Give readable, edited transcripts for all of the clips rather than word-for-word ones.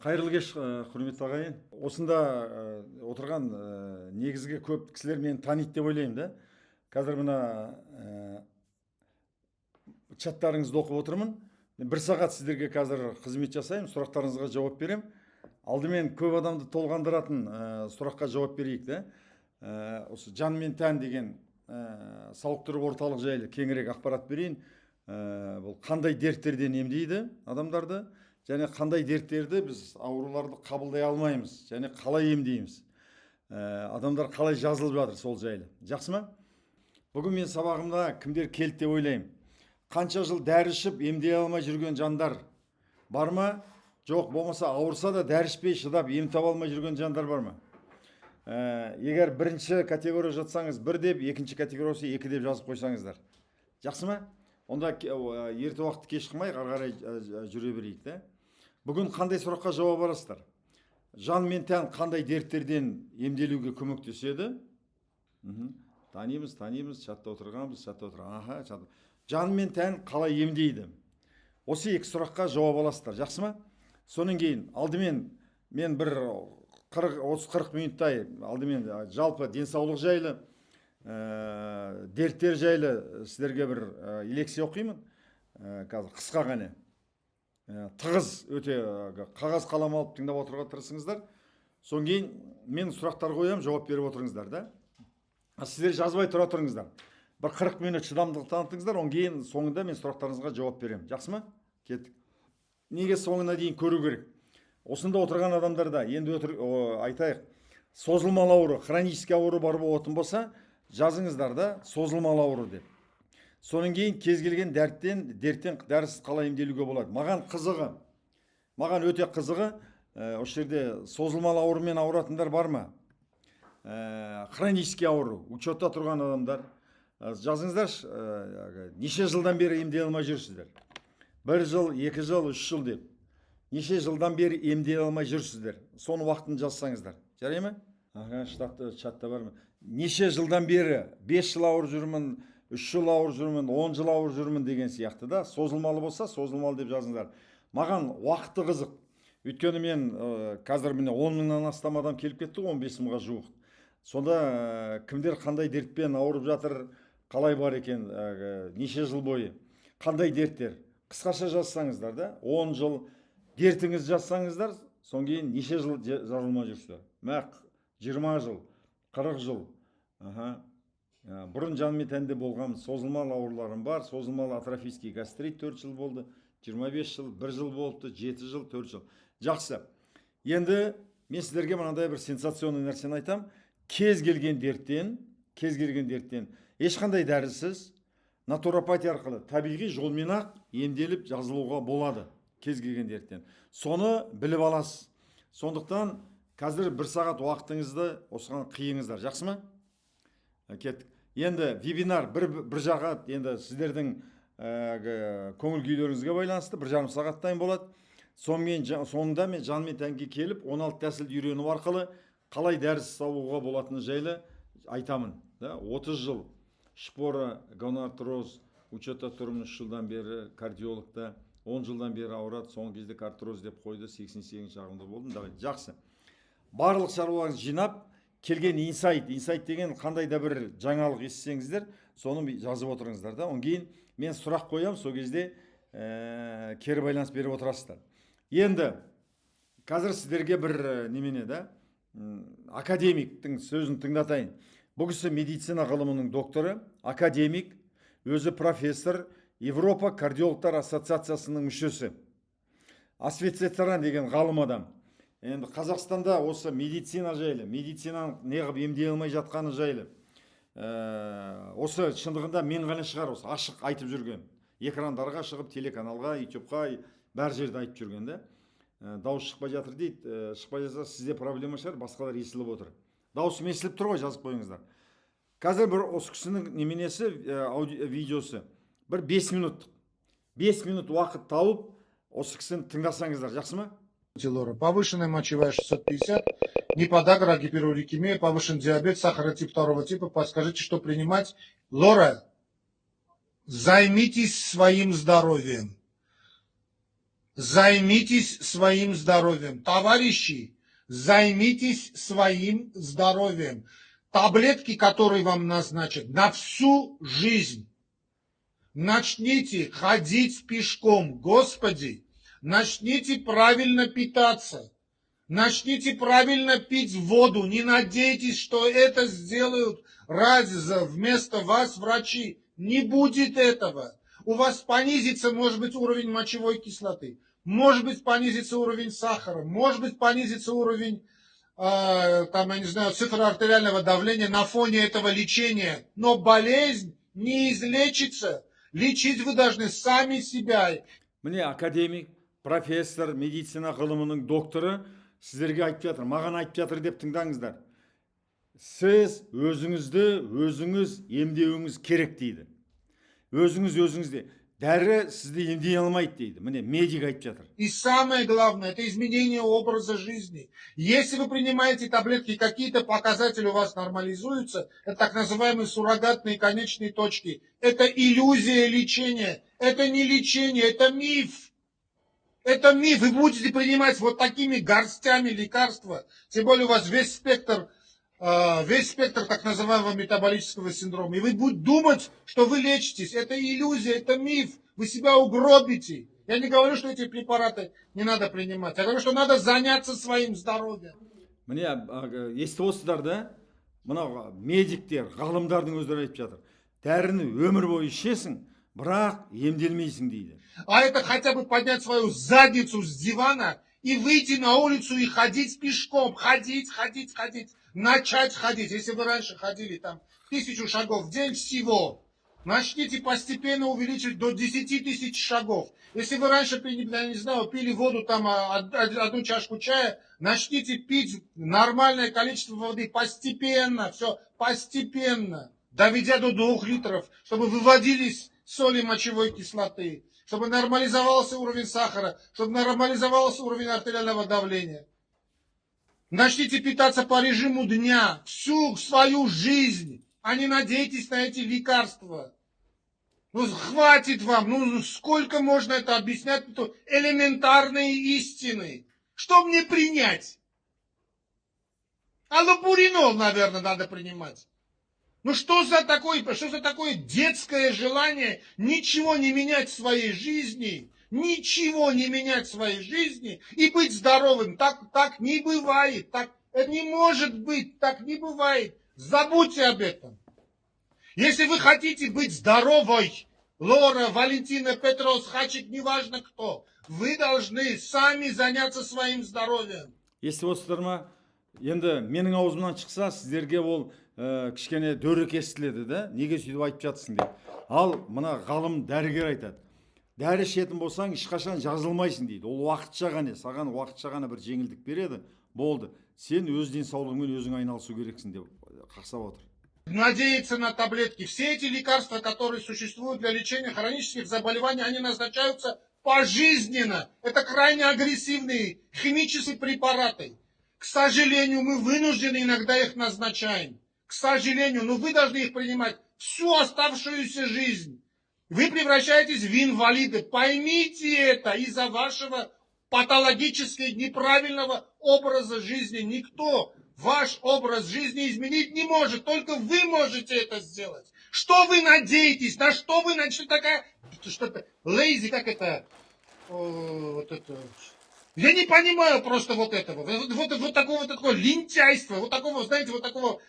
Қайырлы кеш, құрметті ағайын. Осында отырған негізгі көп кісілер мені таниды деп ойлаймын да. Қазір мына чаттарыңызды оқып отырмын. Бір сағат сіздерге қазір қызмет жасаймын, сұрақтарыңызға жауап берем. Алдымен көп адамды толғандыратын сұраққа жауап берейік да. Осы жан мен тән деген сауықтыру орталық жайлы кеңірек ақпарат берейін. Бұл қандай дерттерден емдейді адамдарды, және қандай дерттерді біз ауруларды қабылдай алмаймыз, және қалай емдейміз. Адамдар қалай жазылып жатыр сол жайлы. Жақсы ма? Бүгін мен сабағымда кімдер келді деп ойлаймын. Қанша жыл дәрі ішіп емдей алмай жүрген жандар бар ма? Жоқ, болмаса ауырса да дәрі ішпей шыдап ем таба алмай жүрген жандар бар ма? Егер бірінші категория жатсаңыз 1 деп, екінші категориясы 2 деп жазып қойсаңыздар. Жақсы ма? Онда ерте уақыт кеш қылмай ары қарай жүре берейік та. Бүгін қандай сұраққа жауап аласыздар? Жан мен тән қандай дерттерден емделуге көмектеседі? Танимыз, чатта отырғанбыз, Аха, чатта. Жан мен тән қалай емдейді? Осы екі сұраққа жауап аласыздар. Жақсы ма? Сонан кейін алдымен мен бір 30-40 минуттай алдымен жалпы денсаулық жайлы, дерттер жайлы сіздерге бір лекция оқимын. Қазір қысқа ғана. Тығыз өте қағаз қалам алып тыңдап отыруға тырысыңыздар. Содан кейін мен сұрақтар қоям, жауап беріп отырыңыздар да. Сіздер жазбай тұра тұрыңыздар. Бір 40 минут шыдамдылық танытыңыздар, одан кейін соңында мен сұрақтарыңызға жауап беремін. Жақсы ма? Кеттік. Неге соңына дейін көру керек? Осында отырған адамдарда енді айтайық, созылмалы ауру, хронический ауру бар болатын болса, жазыңыздар да созылмалы ауру деп. Соның кейін кез келген дерттен дәрісіз қалай емделуге болады. Маған өте қызығы, осы жерде созылмалы аурумен ауыратындар бар ма? Хронический ауру, учетта тұрған адамдар. Жазыңыздар, неше жылдан бері емдей алмай жүрсіздер? 1 жыл, 2 жыл, 3 жыл деп. Неше жылдан бері емдей алмай жүрсіздер? Соны уақытын жазсаңыздар. Жарай ма? Чатта бар ма? Неше жылдан бері 5 жыл ауыр жүрмін, 3 жыл ауыр жүрмін, 10 жыл ауыр жүрмін деген сияқты да. Созылмалы болса, созылмалы деп жазыңыздар. Маған уақыты қызық. Өйткені мен қазір міне 10 мыңнан астам адам келіп кетті, 15 мыңға жуық. Сонда кімдер қандай дертпен ауырып жатыр, қалай бар екен, неше жыл бойы, қандай дерттер? Қысқаша жазсаңыздар да, 10 жыл дертіңіз жазсаңыздар, соң кейін неше жыл жазылмай жүрсіздер? 20 жыл, 40 жыл. Бұрын жан мен тәнде болған созылмалы ауруларым бар. Созылмалы атрофический гастрит 4 жыл болды, 25 жыл, 1 жыл болыпты, 7 жыл, 4 жыл. Жақсы. Енді мен сіздерге мынандай бір сенсационный нәрсені айтам. Кез келген дерттен ешқандай дәрісіз натуропатия арқылы табиғи жолмен ақ емделіп жазылуға болады. Кез келген дерттен. Соны біліп аласыз. Сондықтан қазір 1 сағат уақытыңызды осыған қиыңыздар. Жақсы ма? Кеттік. Енді вебинар бір жаға, енді сіздердің көңіл күйлеріңізге байланысты 1,5 сағаттайын болады. Соңында мен жан мен тәнге келіп 16 тәсілді үйреніп арқылы қалай дәріс салуға болатыны жайлы айтамын. 30 жыл шпора, гонартроз, учетта тұрмын 3 жылдан бері кардиологта, 10 жылдан бері ауырады, соңғы кезде артроз деп қойды, 88 шағында болдым. Жақсы. Барлық шаруаларыңызды жинап, келген инсайт деген қандай да бір жаңалық естісеңіздер, соны жазып отырыңыздар да. Онан кейін мен сұрақ қоям, сол кезде кері байланыс беріп отырасыздар. Енді қазір сіздерге бір немене да, академиктің сөзін тыңдатайын. Бұл кісі медицина ғылымының докторы, академик, өзі профессор, Европа кардиологтар ассоциациясының мүшесі. Асветцетран деген ғалым адам. Енді Қазақстанда осы медицина жайлы, медицинаның неғып емдей алмай жатқаны жайлы, осы шындығында мен ғана шығар, осы ашық айтып жүрген. Экрандарға шығып, телеканалға, ютубқа, бәр жерде айтып жүрген да. Дауыс шықпай жатыр дейді, шықпай жатса сізде проблема шығар, басқалар естіліп отыр. Дауысым естіліп тұр ғой, жазып қойыңыздар. Қазір бір осы кісінің неменесі, видеосы, бір 5 минут уақыт тауып, осы кісіні тыңдасаңыздар, жақсы ма? Повышенная мочевая 650, неподагра, гиперурикемия, повышен диабет, сахара тип 2 типа. Подскажите, что принимать? Лора, займитесь своим здоровьем. Займитесь своим здоровьем. Товарищи, займитесь своим здоровьем. Таблетки, которые вам назначат на всю жизнь. Начните ходить пешком, Господи. Начните правильно питаться. Начните правильно пить воду. Не надейтесь, что это сделают вместо вас врачи. Не будет этого. У вас понизится, может быть, уровень мочевой кислоты. Может быть, понизится уровень сахара. Может быть, понизится уровень, там, я не знаю, цифр артериального давления на фоне этого лечения. Но болезнь не излечится. Лечить вы должны сами себя. Міне академик, профессор, медицина ғылымының докторы сіздерге айтып жатыр, маған айтып жатыр деп тыңдаңыздар. Сіз өзіңізді өзіңіз емдеуіңіз керек дейді. Өзіңізде. Дәрі сізді емдей алмайды дейді. Міне медик айтып жатыр. И самое главное, это изменение образа жизни. Если вы принимаете таблетки, какие-то показатели у вас нормализуются, это так называемые суррогатные конечные точки. Это иллюзия лечения. Это не лечение, это миф. Это миф. Вы будете принимать вот такими горстями лекарства. Тем более у вас весь спектр так называемого метаболического синдрома. И вы будете думать, что вы лечитесь. Это иллюзия, это миф. Вы себя угробите. Я не говорю, что эти препараты не надо принимать. Я говорю, что надо заняться своим здоровьем. Міне естіп отырсыздар да, мына медиктер, ғалымдардың өздері айтып жатыр. Дәріні өмір бойы ішесің, бірақ емделмейсің дейді. А это хотя бы поднять свою задницу с дивана и выйти на улицу и ходить пешком. Ходить. Начать ходить. Если вы раньше ходили там 1000 шагов в день всего, начните постепенно увеличивать до 10 000 шагов. Если вы раньше, я не знаю, пили воду, там одну чашку чая, начните пить нормальное количество воды постепенно, все постепенно, доведя до 2 литров, чтобы выводились соли мочевой кислоты, чтобы нормализовался уровень сахара, чтобы нормализовался уровень артериального давления. Начните питаться по режиму дня всю свою жизнь, а не надейтесь на эти лекарства. Ну, хватит вам, ну, сколько можно это объяснять, это элементарные истины. Что мне принять? Аллопуринол, наверное, надо принимать. Ну, что за такое детское желание ничего не менять в своей жизни? Ничего не менять в своей жизни и быть здоровым. Так не бывает. Это не может быть. Так не бывает. Забудьте об этом. Если вы хотите быть здоровой, Лора, Валентина, Петрос, Хачик, неважно кто, вы должны сами заняться своим здоровьем. Естіп отырсыздар ма? Енді менің аузымнан шықса, сіздерге ол кішкене дөрекі естіледі да, неге сөйтіп айтып жатсың деп. Ал мына ғалым дәрігер айтады. Дәрі ішетін болсаң, ешқашан жазылмайсың дейді. Ол уақытша ғана, саған уақытша ғана бір жеңілдік береді. Болды. Сен өз денсаулығыңмен өзің айналысу керексің деп қақсап отыр. Надеяться на таблетки. Все эти лекарства, которые существуют для лечения хронических заболеваний, они назначаются пожизненно. Это крайне агрессивные химические препараты. К сожалению, мы вынуждены иногда их назначаем. К сожалению, но вы должны их принимать всю оставшуюся жизнь. Вы превращаетесь в инвалиды. Поймите это из-за вашего патологического неправильного образа жизни. Никто ваш образ жизни изменить не может. Только вы можете это сделать. Что вы надеетесь? На что вы начали такая... Что-то лейзи, как это... вот это... Я не понимаю просто вот этого. Вот такого лентяйства. Вот такого, знаете, вот такого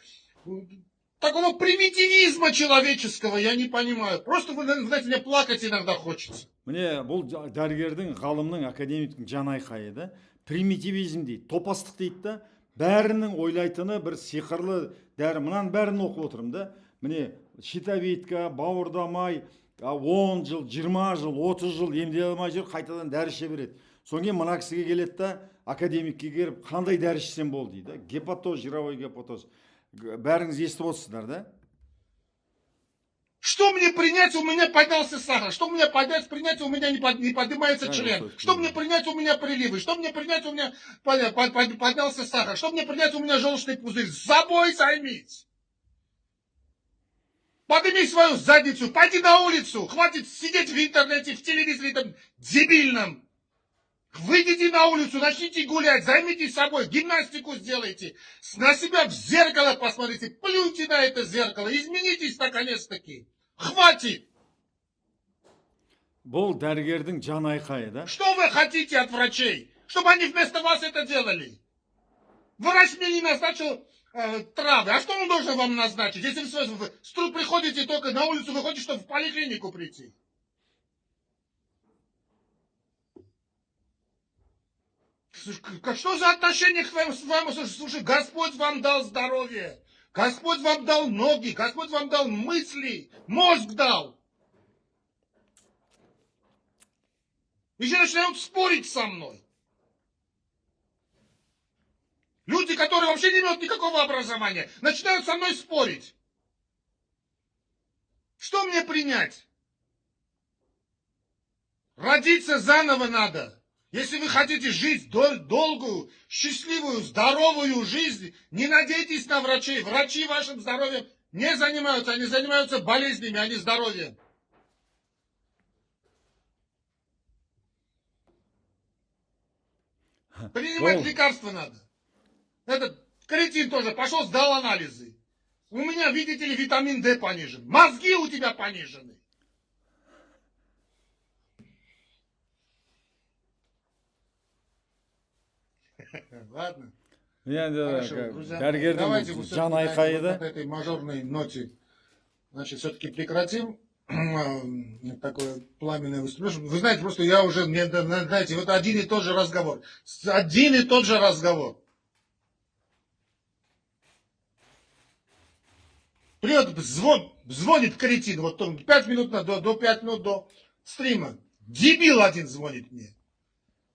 примитивизма человеческого я не понимаю. Просто, знаете, мне плакать иногда хочется. Міне бұл дәрігердің, ғалымның, академиктің жан айқайы да. Примитивизм дейді, топастық дейді да. Бәрінің ойлайтыны бір сиқырлы дәрі. Мұнан бәрін оқып отырмын да. Міне щитовидка, бауырдамай, 10 жыл, 20 жыл, 30 жыл емдей алмай жүр, қайтадан дәрі іше береді. Соң кейін мына кісіге келеді да, академикке келіп, қандай дәрі ішсем болды дейді. Гепатоз, жировой гепатоз. Бәріңіз естіп отырсыздар да? Что мне принять, у меня поднялся сахар. Что мне принять, у меня не поднимается член. Что мне принять, у меня приливы. Что мне принять, у меня поднялся сахар. Что мне принять, у меня желчный пузырь. С собой займись. Подними свою задницу, пойди на улицу. Хватит сидеть в интернете, в телевизоре там дебильном. Выйдите на улицу, начните гулять, займитесь собой, гимнастику сделайте, на себя в зеркало посмотрите, плюньте на это зеркало, изменитесь наконец-таки. Хватит! Бұл дәрігердің жан айқайы, да? Что вы хотите от врачей? Чтобы они вместо вас это делали? Врач мне не назначил травы. А что он должен вам назначить? Если вы приходите только на улицу, выходите, чтобы в поликлинику прийти. Что за отношение к своему? Слушай, Господь вам дал здоровье. Господь вам дал ноги. Господь вам дал мысли. Мозг дал. Еще начинают спорить со мной. Люди, которые вообще не имеют никакого образования, начинают со мной спорить. Что мне принять? Родиться заново надо. Если вы хотите жить долгую, счастливую, здоровую жизнь, не надейтесь на врачей. Врачи вашим здоровьем не занимаются, они занимаются болезнями, а не здоровьем. Принимать лекарства надо. Этот кретин тоже пошел, сдал анализы. У меня, видите ли, витамин D понижен. Мозги у тебя понижены. Ладно. Хорошо, друзья, давайте жан айқайы, на этой мажорной ноте, значит, все-таки прекратим такое пламенное выступление. Вы знаете, просто я уже, знаете, вот один и тот же разговор. Один и тот же разговор. Придет, звонит кретин, вот он 5 минут до 5 минут до стрима. Дебил один звонит мне.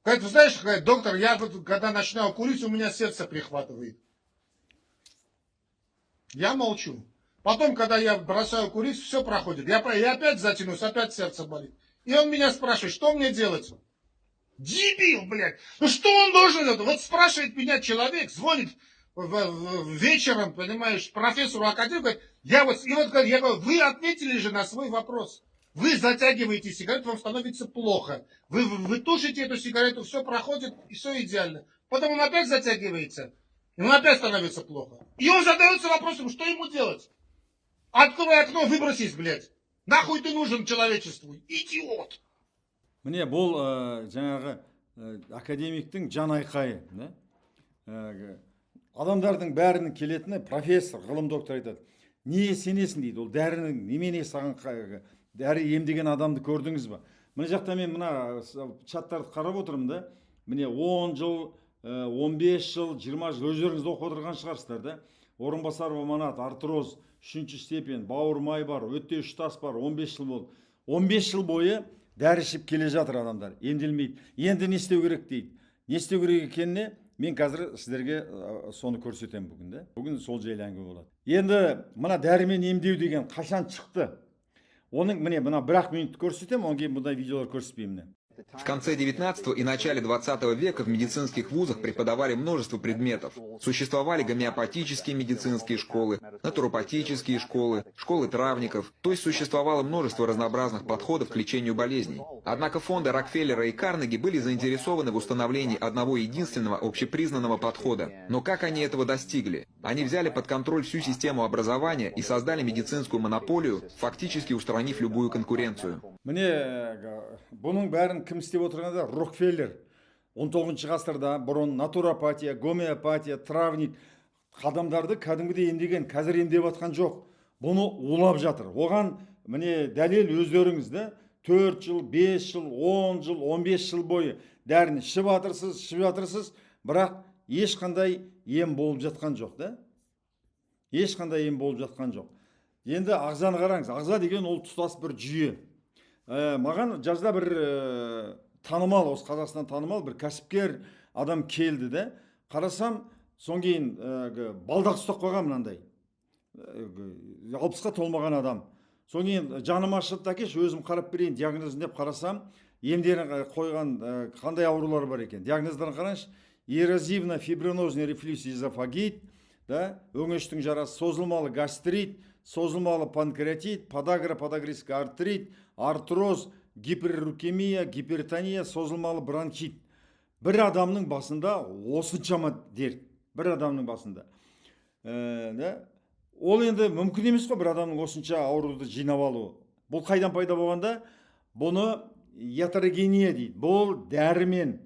Говорит, вы знаешь, доктор, я когда начинаю курить, у меня сердце прихватывает. Я молчу. Потом, когда я бросаю курить, все проходит. Я опять затянусь, опять сердце болит. И он меня спрашивает, что мне делать? Дебил, блядь. Ну что он должен делать? Вот спрашивает меня человек, звонит вечером, понимаешь, профессору академии, говорит, я говорю, вы ответили же на свой вопрос. Вы затягиваете сигарету, вам становится плохо. Вы тушите эту сигарету, все проходит, и все идеально. Потом он опять затягивается, и ему опять становится плохо. И он задается вопросом, что ему делать? Открой окно, выбросись, блядь. Нахуй ты нужен человечеству, идиот. Міне бұл жаңағы академиктің жан айқайы. Адамдардың бәрінің келетіні профессор, ғылым доктор айтады. Не сенесің дейді, ол дәрінің немене саған дәрі емдеген адамды көрдіңіз ба? Мына жақта мен мына чаттарды қарап отырмын да. Міне 10 жыл, 15 жыл, 20 жыл өздеріңіз оқып отырған шығарсыздар да. Орынбасар аманат, артроз, 3-ші степень, бауырмай бар, өте үш тас бар, 15 жыл болды. 15 жыл бойы дәрі ішіп келе жатыр адамдар, емделмейді. Енді не істеу керек дейді. Не істеу керек екеніне мен қазір сіздерге соны көрсетемін бүгін да. Бүгін сол жайлы әңгіме болады. Енді мына дәрімен емдеу деген қашан шықты? Оның міне бір-ақ минут көрсетемін, одан кейін бұндай видеолар көрсетпеймін. В конце 19 и начале 20 века в медицинских вузах преподавали множество предметов. Существовали гомеопатические медицинские школы, натуропатические школы, школы травников, то есть существовало множество разнообразных подходов к лечению болезней. Однако фонды Рокфеллера и Карнеги были заинтересованы в установлении одного единственного общепризнанного подхода. Но как они этого достигли? Они взяли под контроль всю систему образования и создали медицинскую монополию, фактически устранив любую конкуренцию. Бұның бәрін кім істеп отырғанда? Рокфеллер. 19 ғасырда бұрын натуропатия, гомеопатия, травник адамдарды кәдімгідей емдеген, қазір емдеп жатқан жоқ. Бұны улап жатыр. Оған міне дәлел өздеріңіз да 4 жыл, 5 жыл, 10 жыл, 15 жыл бойы дәріні ішіп жатырсыз, бірақ ешқандай ем болып жатқан жоқ да? Ешқандай ем болып жатқан жоқ. Енді ағзаны қараңыз. Ағза деген ол тұтас бір жүйе. Маған жазда бір танымал, осы Қазақстан танымал бір кәсіпкер адам келді де, қарасам, соң кейін балдақ ұстап қойған мынандай. 60-қа толмаған адам. Соң кейін жаным ашыды, әкеш, өзім қарап берейін, диагнозын деп қарасам, емдерін қойған қандай аурулар бар екен. Диагноздарын қараңызшы, эрозивно фибринозный рефлюкс эзофагит, өңештің жарасы, созылмалы гастрит, созылмалы панкреатит, подагра, подагрический артрит, артроз, гиперуркемия, гипертония, созылмалы бронхит. бір адамның басында осыншама дерт, бір адамның басында. Да? Ол енді мүмкін емес қой бір адамның осынша ауруды жинап алуы. Бұл қайдан пайда болғанда? Бұны ятерогения дейді. Бұл дәрімен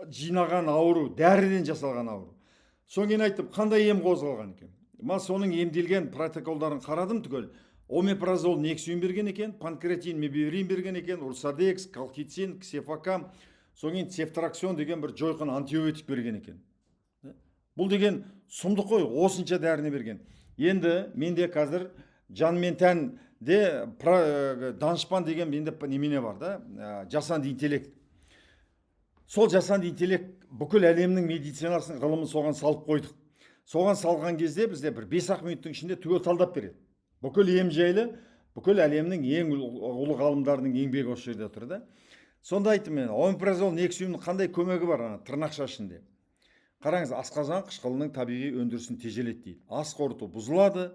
жинаған ауру, дәріден жасалған ауру. Соң кейін айтып, қандай ем қозғалған екен? Ма соның емделген протоколдарын қарадым түгел. Омепразол, нексиум берген екен, панкреатин, мебиврин берген екен, урсадекс, колхицин, ксефакам, соң кейін цефтраксион деген бір жойқын антибиотик берген екен. Бұл деген сұмдық қой, осынша дәріні берген. Енді менде қазір жан мен тәнде данышпан деген менде немене бар да, жасанды интеллект. Сол жасанды интеллект бүкіл әлемнің медицинасын, ғылымын соған салып қойдық. Соған салған кезде бізде бір 5-ақ минуттың ішінде түгел талдап береді. Бүкіл ем жайлы, бүкіл әлемнің ең ұлы ғалымдарының еңбегі осы жерде тұр да. Сонда айттым мен, омепразол, нексиумның қандай көмегі бар тырнақша ішінде. Қараңыз, асқазан қышқылының табиғи өндірісін тежеледі дейді. Ас қорыту бұзылады,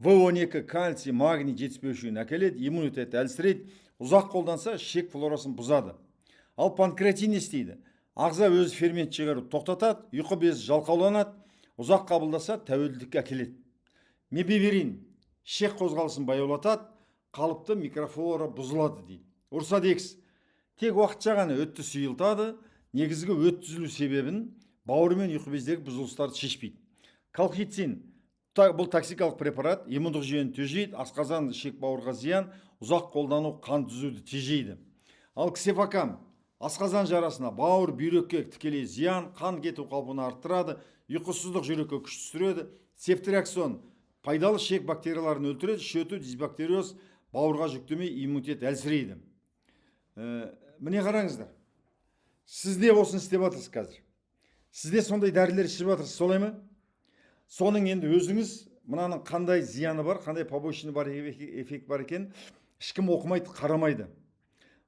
В12, кальций, магний жетіспеушілігін әкеледі, иммунитет әлсірейді, ұзақ қолданса ішек флорасын бұзады. Ал панкреатин не істейді? Ағза өз фермент шығаруды тоқтатады, ұйқы безі жалқауланады, ұзақ қабылдаса тәуелділікке әкеледі. Мебиврин ішек қозғалысын баяулатады, қалыпты микрофлора бұзылады дейді. Урсадекс тек уақытша ғана өтті сұйылтады, негізгі өт түзілу себебін бауыр мен ұйқы бездегі бұзылыстарды шешпейді. Колхицин бұл токсикалық препарат, иммундық жүйені тежейді, асқазан, ішек бауырға зиян, ұзақ қолдану қан түзуді тежейді. Ал ксефакам асқазан жарасына, бауыр, бүйрекке тікелей зиян, қан кету қалпын арттырады, ұйқысыздық жүрекке күш түсіреді. Цефтраксион пайдалы ішек бактерияларын өлтіреді, шөті, дисбактериоз, бауырға жүктемей иммунитет әлсірейді. Міне қараңыздар. Сізде осыны істеп жатырсыз қазір. Сізде сондай дәрілер ішіп жатырсыз, солай ма? Соның енді өзіңіз мынаның қандай зияны бар, қандай побочный бар эффект бар екен, ешкім оқымайды, қарамайды.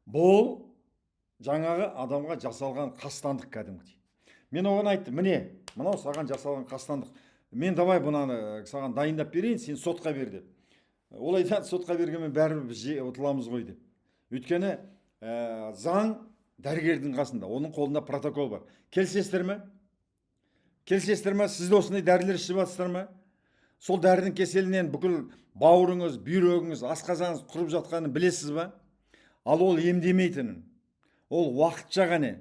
Бұл жаңағы адамға жасалған қастандық кәдімгідей. Мен оған айтты, міне, мынау саған жасалған қастандық. Мен давай бұнаны саған дайындап берейін, сен сотқа бер деп. Ол айтады, сотқа бергенмен бәрібір біз ұтыламыз ғой деп. Өйткені заң дәрігердің қасында, оның қолында протокол бар. Келісесіздер ме? Келісесіздер ме? Сізде осындай дәрілер ішіп жатсыздар ма? Сол дәрінің кеселінен бүкіл бауырыңыз, бүйрегіңіз, асқазаныңыз құрып жатқанын білесіз ба? Ал ол емдемейтінін. Ол уақытша ғана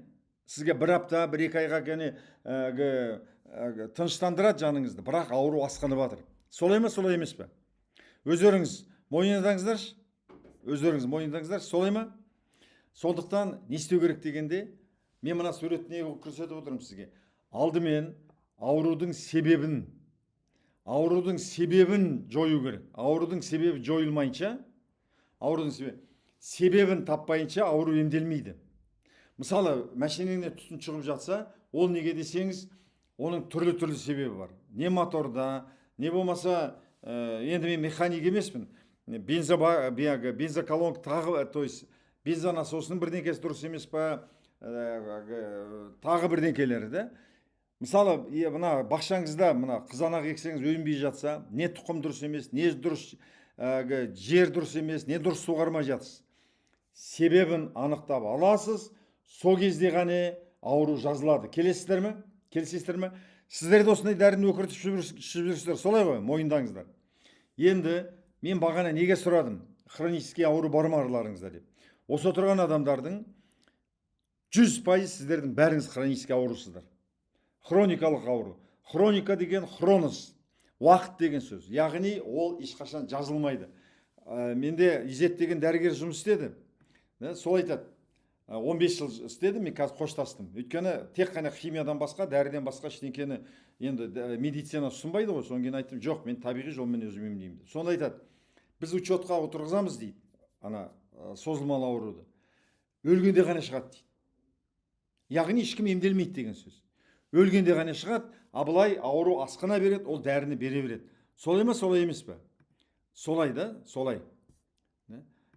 сізге бір апта, бір екі айға ғана тыныштандырады жаныңызды, бірақ ауру асқынып жатыр. Солай ма, солай емес пе? Өздеріңіз мойындаңыздаршы. Өздеріңіз мойындаңыздаршы, солай ма? Сондықтан не істеу керек дегенде, мен мына суретті не көрсетіп отырмын сізге. Алдымен аурудың себебін жою керек. Аурудың себебі жойылмайынша, себебін таппайынша ауру емделмейді. Мысалы, машинеңнен түтін шығып жатса, ол неге десеңіз, оның түрлі себебі бар. Не моторда, не болмаса, енді мен механик емеспін. Бензоколонка тағы, то есть бензонасосының бірдеңкесі дұрыс емес па, тағы бірдеңкелері да. Мысалы, мына бақшаңызда мына қызанақ ексеңіз өнбей жатса, не тұқым дұрыс емес, не дұрыс жер дұрыс емес, не дұрыс суғармай жатсыз. Себебін анықтап аласыз, сол кезде ғана ауру жазылады. Келесіздер ме? Келесіздер ме? Сіздер де осындай дәріні өкіртіп жүрсіздер, солай ғой, мойындаңыздар. Енді мен бағана неге сұрадым? Хронический ауру бар ма араларыңызда деп. Осы отырған адамдардың 100% сіздердің бәріңіз хронический аурусыздар. Хроникалық ауру. Хроника деген хронос, уақыт деген сөз. Яғни ол ешқашан жазылмайды. Менде Изет деген дәрігер жұмыс істеді. Сол айтады. 15 жыл істеді, мен қазір қоштастым. Өйткені тек қана химиядан басқа, дәріден басқа ештеңкені енді медицина ұсынбайды ғой. Содан кейін айттым, жоқ, мен табиғи жолмен өзім емдеймін. Сонда айтады, біз учетқа отырғызамыз дейді, ана созылмалы ауруды. Өлгенде ғана шығады дейді. Яғни ешкім емделмейді деген сөз. Өлгенде ғана шығады, абылай ауру асқына береді, ол дәріні бере береді. Солай ма, солай емес пе? Солай да, солай.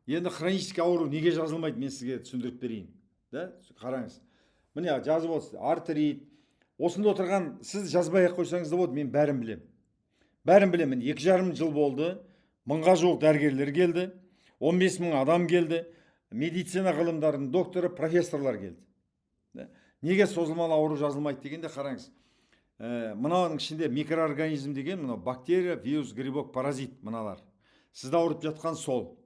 Енді хронический ауру неге жазылмайды, мен сізге түсіндіріп берейін. Қараңыз. Міне жазып отырсыз, артрит. Осында отырған, сіз жазбай ақ қойсаңыз да болады, мен бәрін білем. Бәрін білем, 2,5 жыл болды, 1000-ға жуық дәрігерлер келді, 15 000 адам келді, медицина ғылымдарының докторы, профессорлар келді. Неге созылмалы ауру жазылмайды дегенде қараңыз. Мынаның ішінде микроорганизм деген мына бактерия, вирус, грибок, паразит мыналар. Сізді ауырып жатқан сол.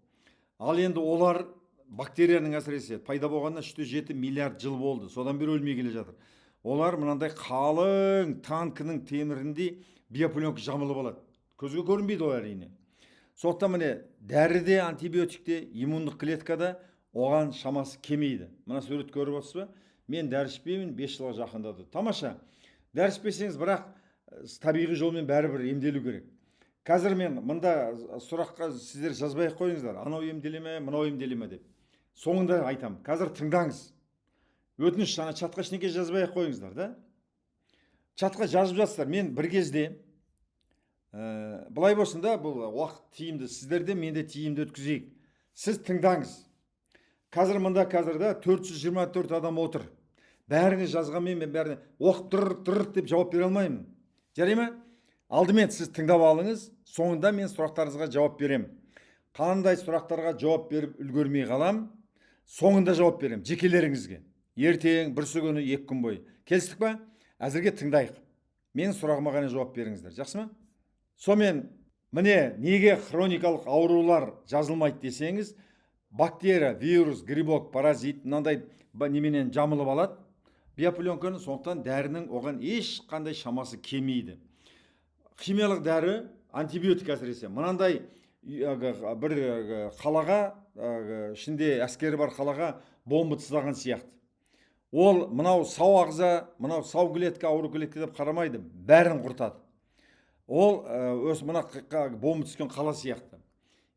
Ал енді олар бактерияның әсіресе пайда болғанына 3-7 миллиард жыл болды. Содан бері өлмей келе жатыр. Олар мынандай қалың танкінің теміріндей биопленка жамылып алады. Көзге көрінбейді ол әрине. Сондықтан міне дәріде, антибиотикте, иммундық клеткада оған шамасы келмейді. Мына сурет көріп отырсыз ба? Мен дәрі ішпеймін, 5 жылға жақындады. Тамаша. Дәрі ішпесеңіз, бірақ табиғи жолмен бәрібір емделу керек. Қазір мен мында сұраққа сіздер жазбай қойыңыздар. Анау емделеме, мынау емделеме деп. Соңында айтам. Қазір тыңдаңыз. Өтініш ана чатқа ештеңе жазбай қойыңыздар, да? Чатқа жазып жатсыздар. Мен бір кезде былай болсын да, бұл уақыт тиімді, сіздерде менде тиімді өткізейік. Сіз тыңдаңыз. Қазір мында қазірде 424 адам отыр. Бәріңіз жазғанмен мен бәріне оқып тұр деп жауап бере алмаймын. Жарай ма? Алдымен сіз тыңдап алыңыз, соңында мен сұрақтарыңызға жауап берем. Қандай сұрақтарға жауап беріп үлгермей қалам, соңында жауап берем жекелеріңізге. Ертең, бүрсі күні, 2 күн бойы. Келістік па? Әзірге тыңдайық. Мен сұрағыма ғана жауап беріңіздер. Жақсы ма? Сонымен, міне неге хроникалық аурулар жазылмайды десеңіз, бактерия, вирус, грибок, паразит мынандай неменен жамылып алады. Биопленканы, сондықтан дәрінің оған ешқандай шамасы келмейді. Химиялық дәрі, антибиотик әсіресе. Мынандай бір қалаға, ішінде әскері бар қалаға бомба тастаған сияқты. Ол мынау сау ағза, мынау сау клетка, ауру клетка деп қарамайды, бәрін құртады. Ол өз мына бомба түскен қала сияқты.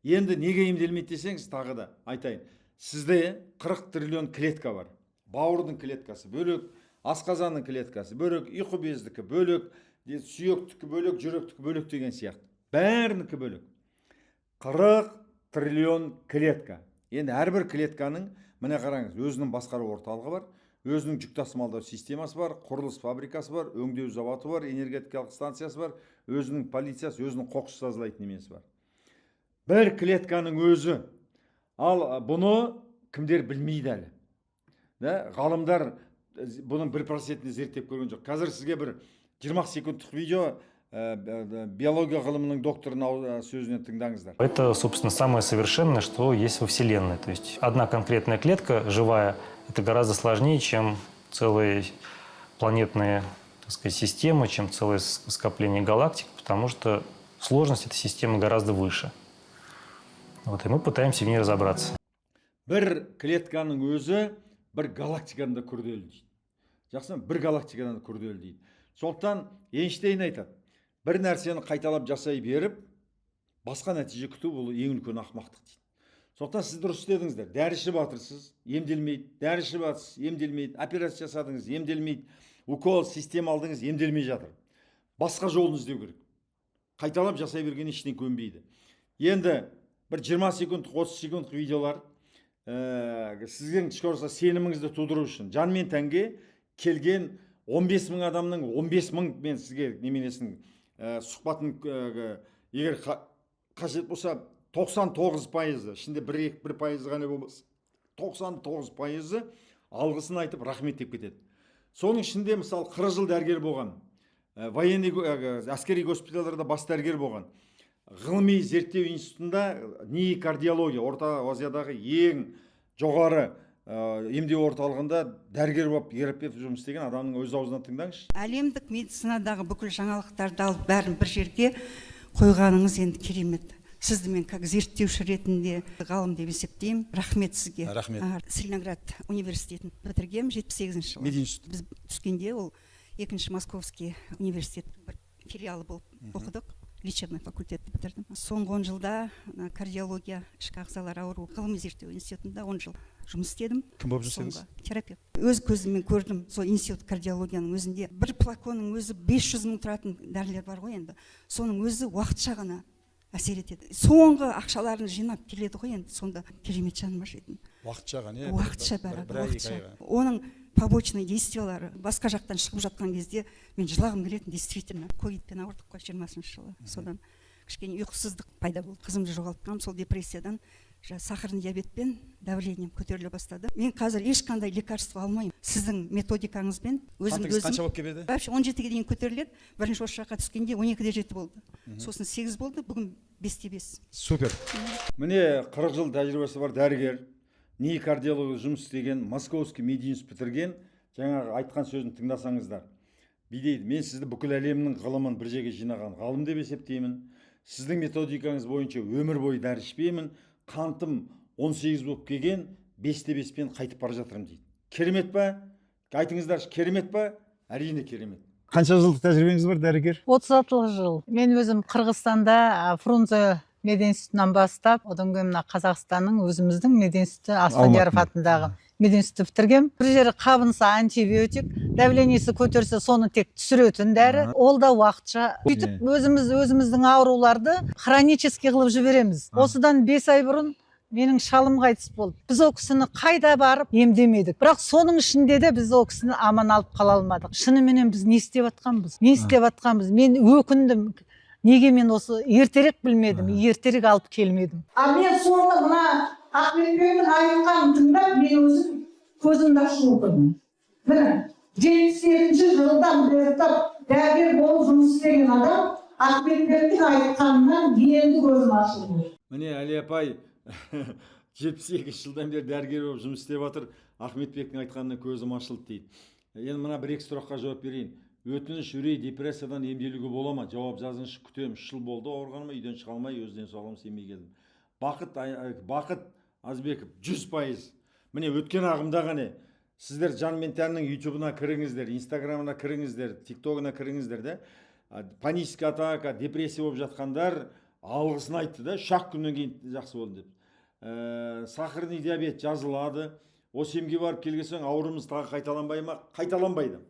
Енді неге емделмейді десеңіз, тағы да айтайын. Сізде 40 триллион клетка бар. Бауырдың клеткасы бөлек, асқазанның клеткасы бөлек, ұйқы бездікі бөлек, сүйектікі бөлек, жүректікі бөлек деген сияқты. Бәрінікі бөлек. 40 триллион клетка. Енді әрбір клетканың, міне қараңыз, өзінің басқару орталығы бар, өзінің жүк тасымалдау системасы бар, құрылыс фабрикасы бар, өңдеу заводы бар, энергетикалық станциясы бар, өзінің полициясы, өзінің қоқыс тазалайтын немесі бар. Бір клетканың өзі. Ал бұны кімдер білмейді әлі. Ғалымдар бұның 1%-іне зерттеп көрген жоқ. Қазір сізге бір 20 секундтық видео биология ғылымының докторының сөзінен тыңдаңыздар. Это, собственно, самое совершенное, что есть во Вселенной. То есть одна конкретная клетка живая, это гораздо сложнее, чем целые планетные, так сказать, системы, чем целое скопление галактик, потому что сложность этой системы гораздо выше. Вот, и мы пытаемся в ней разобраться. Бір клетканың өзі бір галактикадан да күрделі дейді. Жақсы ма? Бір галактикадан да күрделі дейді. Сондықтан Эйнштейн айтады, бір нәрсені қайталап жасай беріп, басқа нәтиже күту бұл ең үлкен ақымақтық дейді. Сондықтан сіз дұрыс істедіңіздер. Дәрі ішіп жатырсыз, емделмейді. Дәрі ішіп жатырсыз, емделмейді. Операция жасадыңыз, емделмейді. Укол, система алдыңыз, емделмей жатыр. Басқа жолын іздеу керек. Қайталап жасай берген ештеңе көнбейді. Енді бір 20 секундтық, 30 секундтық видеолар сіздің кішкентай сеніміңізді тудыру үшін жан мен тәнге келген 15 мың адамның 15 мың мен сізге неменесін сұхбатын егер қажет болса 99%, ішінде 1% ғана болмаса 99% алғысын айтып рахмет деп кетеді. Соның ішінде мысалы 40 жыл дәрігер болған, военный әскери госпитальдарда бас дәрігер болған, ғылыми зерттеу институтында НИИ кардиология, Орта Азиядағы ең жоғары емдеу орталығында дәрігер болып терапевт жұмыс істеген адамның өз аузынан тыңдаңызшы. Әлемдік медицинадағы бүкіл жаңалықтарды алып бәрін бір жерге қойғаныңыз енді керемет. Сізді мен как зерттеуші ретінде ғалым деп есептеймін. Рахмет сізге. Рахмет. Целиноград университетін бітіргем 78-ші жылы. Біз түскенде ол 2-ші Московский университеттің бір филиалы болып оқыдық. Лечебный факультетті бітірдім. Соңғы 10 жылда кардиология, ішкі ағзалар ауру ғылыми зерттеу институтында 10 жыл жұмыс істедім. Кім болып жүрсеңіз? Терапевт. Өз көзіммен көрдім, сол институт кардиологияның өзінде бір флаконның өзі 500 мың тұратын дәрілер бар ғой енді. Соның өзі уақытша ғана әсер етеді. Соңғы ақшаларын жинап келеді ғой енді, сонда керемет жаным ашитын. Уақытша ғана. Уақытша бәрі. Оның побочный действиялары басқа жақтан шығып жатқан кезде мен жылағым келетін, действительно. Ковидпен ауырдық қой 20-ші жылы. Содан кішкене ұйқысыздық пайда болды. Қызымды жоғалтқам, сол депрессиядан сахарный диабетпен давлением көтеріле бастады. Мен қазір ешқандай лекарство алмаймын. Сіздің методикаңызбен Қантыңыз қанша болып келеді? Вообще 17-ге дейін көтеріледі. Бірінші осы жаққа түскенде 12-де 7 болды. Сосын 8 болды, бүгін 5-те 5. Супер. Міне 40 жыл тәжірибесі бар дәрігер, не кардиология жұмыс істеген, Московский мединститут бітірген, жаңағы айтқан сөзін тыңдасаңыздар. Бидейді, мен сізді бүкіл әлемнің ғылымын бір жерге жинаған ғалым деп есептеймін. Сіздің методикаңыз бойынша өмір бойы дәрі ішпеймін. Қантым 18 болып келген, 5-те 5-пен қайтып бара жатырмын дейді. Керемет па? Айтыңыздаршы, керемет па? Әрине керемет. Қанша жылдық тәжірибеңіз бар дәрігер? 36 жыл. Мен өзім Қырғызстанда Фрунзе мединститутынан бастап, одан кейін мына Қазақстанның өзіміздің мединституты Асфендияров атындағы мединститутты бітіргем. Бір жері қабынса антибиотик, давлениесі көтерсе соны тек түсіретін дәрі. Ол да уақытша. Сөйтіп өзіміздің ауруларды хронический қылып жібереміз. Осыдан 5 ай бұрын менің шалым қайтыс болды. Біз ол кісіні қайда барып емдемедік. Бірақ соның ішінде де біз ол кісіні аман алып қала алмадық. Шынымен біз не істеп жатқанбыз? Мен өкіндім. Неге мен осы ертерек білмедім, ертерек алып келмедім. Мен соны мына Ахметбектің айтқанын тыңдап, мен өзім көзімді ашып отырмын. Міне, 78-ші жылдан бері дәрігер болып жұмыс істеген адам Ахметбектің айтқанынан енді көзім ашып отыр. Міне Әли апай 72 жылдан бері дәрігер болып жұмыс істеп жатыр. Ахметбектің айтқанынан көзім ашылды дейді. Енді мына бір-екі сұраққа жауап берейін. Өтініш үрей депрессиядан емделуге бола ма? Жауап жазыңызшы, күтемін. 3 жыл болды ауырғаныма, үйден шыға алмай, өзден сауғым семей келдім. Бақыт Азбеков 100%. Міне өткен ағымда ғане сіздер Жан мен Тәннің ютубына кіріңіздер, инстаграмына кіріңіздер, тиктогына кіріңіздер де. Панический атака, депрессия болып жатқандар алғысын айтты да, 3 күннен кейін жақсы болды деп. Сахарный диабет жазылады. Осы емге барып келгесең аурумыз тағы қайталанбай ма? Қайталанбайды.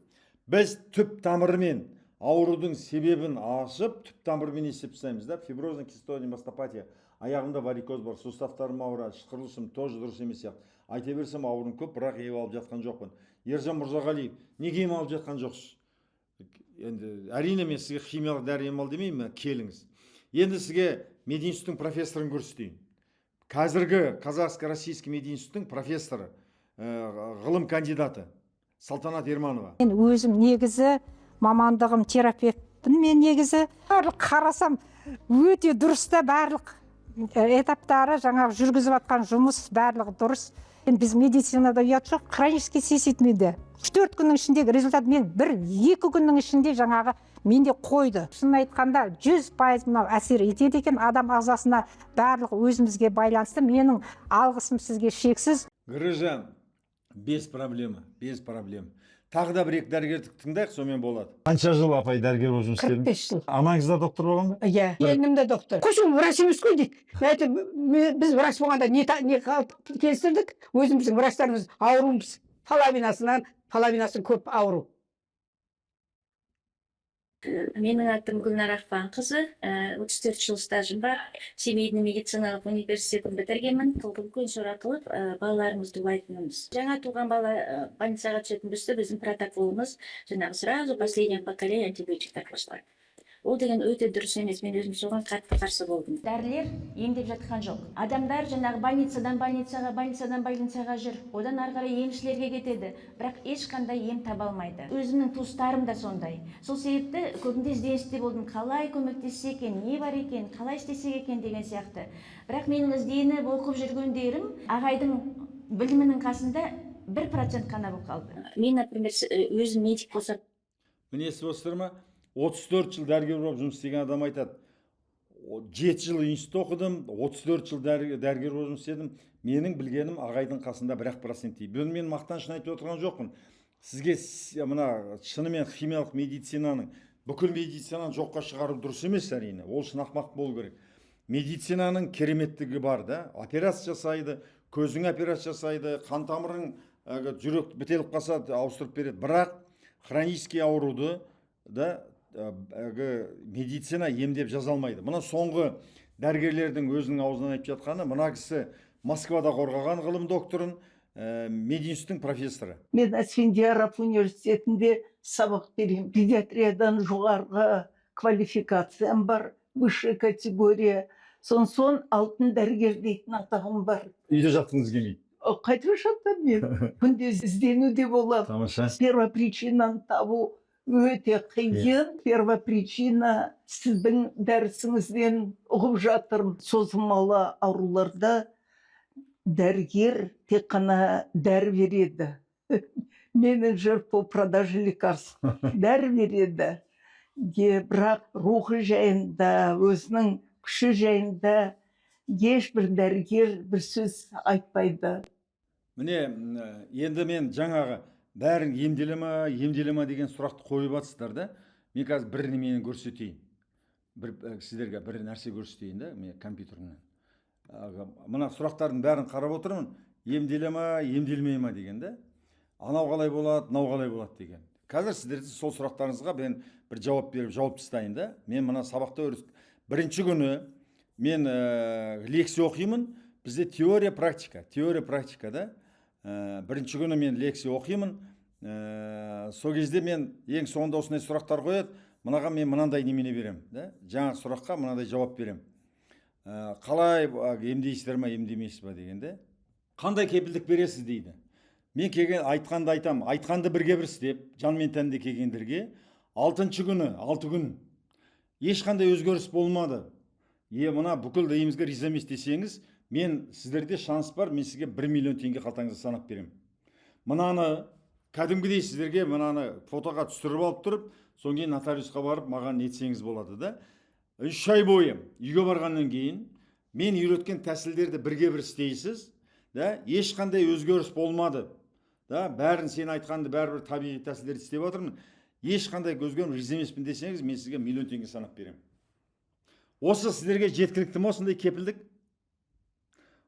Біз түп тамырымен аурудың себебін ашып, түп тамырымен есеп тастаймыз да. Фиброзный кистоидный мастопатия, аяғымда варикоз бар, суставтарым ауырады, шықырлысым тоже дұрыс емес сияқты. Айта берсем аурум көп, бірақ ем алып жатқан жоқпын. Ержан Мұрзағалиев, неге ем алып жатқан жоқсыз? Енді әрине мен сізге химиялық дәрі ем ал демеймін, келіңіз. Енді сізге мединституттың профессорын көрсетейін. Қазіргі Казахско-Российский мединституттың профессоры, ғылым кандидаты Салтанат Ерманова. Мен өзім негізі мамандығым терапевтпін. Мен негізі барлық қарасам өте дұрыста, барлық этаптары жаңағы жүргізіп жатқан жұмыс барлығы дұрыс. Біз медицинада ұят жоқ, хронический сеситмейді. 3-4 күннің ішіндегі результат мен 1-2 күннің ішінде жаңағы менде қойды. Шынын айтқанда 100% мынау әсер етеді екен адам ағзасына, барлық өзімізге байланысты. Менің алғысым сізге шексіз. Грыжа, без проблем. Тағы да бір-екі дәрігерді тыңдайық, сонымен болады. Қанша жыл апай дәрігер болып жұмыс істедіңіз? 45 жыл. Анаңыз да доктор болған ба? Иә, келінім де доктор. Қошым врач емес қой дейді. Біз врач болғанда не келістірдік? Өзіміздің врачтарымыз ауруымыз. Половинасын көп ауру. Менің атым Гүлнар Ақпанқызы, 34 жыл стажым бар. Семейдің медициналық университетін бітіргенмін. Үлкен сұрақылып балаларымызды байтынымыз. Жаңа туған бала больницаға түсетін біздің протоколымыз жаңағы сразу последнее поколение антибиотиктер қосылады. Ол деген өте дұрыс емес, мен өзім соған қатты қарсы болдым. Дәрілер емдеп жатқан жоқ. Адамдар жаңағы больницаға жүр. Одан ары қарай емшілерге кетеді, бірақ ешқандай ем таба алмайды. Өзімнің туыстарым да сондай. Сол себепті көбінде ізденісте болдым, қалай көмектессе екен, не бар екен, қалай істесек екен деген сияқты. Бірақ менің ізденіп оқып жүргендерім ағайдың білімінің қасында 1% қана болып қалды. Мен, например, өзім медик болсам. Міне естіп отырсыздар ма? 34 жыл дәрігер болып жұмыс істеген адам айтады. 7 жыл институт оқыдым, 34 жыл дәрігер болып жұмыс істедім. Менің білгенім ағайдың қасында 1% дейді. Мен мақтанышын айтып отырған жоқпын. Сізге мына шынымен химиялық медицинаның, бүкіл медицинаны жоққа шығару дұрыс емес әрине. Ол үшін ақымақ болу керек. Медицинаның кереметтігі бар да. Операция жасайды, көзің операция жасайды, қан тамырың жүрек бітеліп қалса ауыстырып береді. Бірақ хронический ауруды да медицина емдеп жаза алмайды. Мына соңғы дәрігерлердің өзінің аузынан айтып жатқаны, мына кісі Москвада қорғаған ғылым докторын, мединституттың профессоры. Мен Асфендияров университетінде сабақ беремін. Педиатриядан жоғарғы квалификациям бар, высшая категория. Сонсон алтын дәрігер дейтін атағым бар. Үйде жатқыңыз келмейді. Қайтып жатам мен. Күнде ізденуде боламын. Тамаша. Первопричинаны табу өте қиын. Первопричина сіздің дәрісіңізден ұғып жатырмын. Созылмалы ауруларда дәрігер тек қана дәрі береді. Менеджер по продаже лекарств дәрі береді. Бірақ рухы жайында, өзінің күші жайында ешбір дәрігер бір сөз айтпайды. Міне, енді мен жаңағы бәрін емделе ма деген сұрақты қойып жатсыздар да. Мен қазір бір немені көрсетейін. Сіздерге бір нәрсе көрсетейін да, мен компьютерімнен. Мына сұрақтардың бәрін қарап отырмын. Емделе ма, емделмей ма деген да. Анау қалай болады, мынау қалай болады деген. Қазір сіздерді сол сұрақтарыңызға мен бір жауап беріп, жауап тастайын да. Мен мына сабақта бірінші күні мен лекция оқимын. Бізде теория практика да. Бірінші күні мен лекция оқимын. Сол кезде мен ең соңында осындай сұрақтар қояды. Мынаға мен мынандай немене берем, да? Жаңа сұраққа мынандай жауап берем. Қалай емдейсіздер ма, емдемейсіз ба дегенде. Қандай кепілдік бересіз дейді. Мен келген айтқанды айтам, айтқанды бірге бір істеп, жан мен тәнде келгендерге 6-шы күні, 6 күн ешқандай өзгеріс болмады. Мына бүкіл дейімізге риза емес десеңіз, мен сіздерде шанс бар, мен сізге 1 миллион теңге қалтаңызға санап берем. Мынаны кәдімгідей сіздерге мынаны фотоға түсіріп алып тұрып, соң кейін нотариусқа барып маған нетсеңіз болады да. 3 ай бойы үйге барғаннан кейін мен үйреткен тәсілдерді бірге бір істейсіз, да, ешқандай өзгеріс болмады. Да, бәрін сен айтқанды бәрібір табиғи тәсілдерді істеп отырмын. Ешқандай өзгеріс риза емеспін десеңіз, мен сізге 1 миллион теңге санап берем. Осы сіздерге жеткілікті ме осындай кепілдік?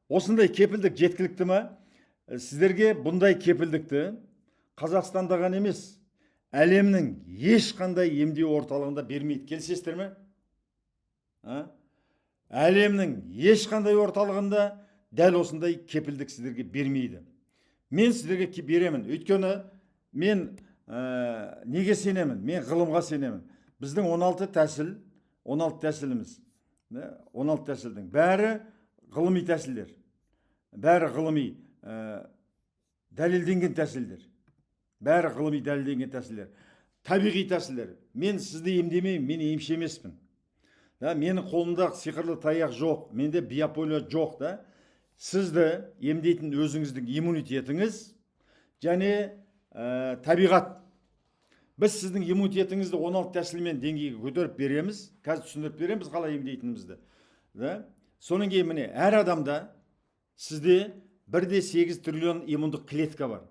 Осындай кепілдік жеткілікті ме? Сіздерге бұндай кепілдікті Қазақстанда ғана емес, әлемнің ешқандай емдеу орталығында бермейді. Келісесіздер ме? Әлемнің ешқандай орталығында дәл осындай кепілдік сіздерге бермейді. Мен сіздерге беремін. Өйткені мен неге сенемін? Мен ғылымға сенемін. Біздің 16 тәсіліміз. 16 тәсілдің бәрі ғылыми тәсілдер. Бәрі ғылыми дәлелденген тәсілдер. Бәрі ғылыми дәлелденген тәсілдер. Табиғи тәсілдер. Мен сізді емдемеймін, мен емші емеспін. Менің қолымда сиқырлы таяқ жоқ, менде биополия жоқ да. Сізді емдейтін өзіңіздің иммунитетіңіз және табиғат. Біз сіздің иммунитетіңізді 16 тәсілмен деңгейге көтеріп береміз. Қазір түсіндіріп береміз қалай емдейтінімізді. Соның кейін міне әр адамда сізде 1,8 триллион иммундық клетка бар.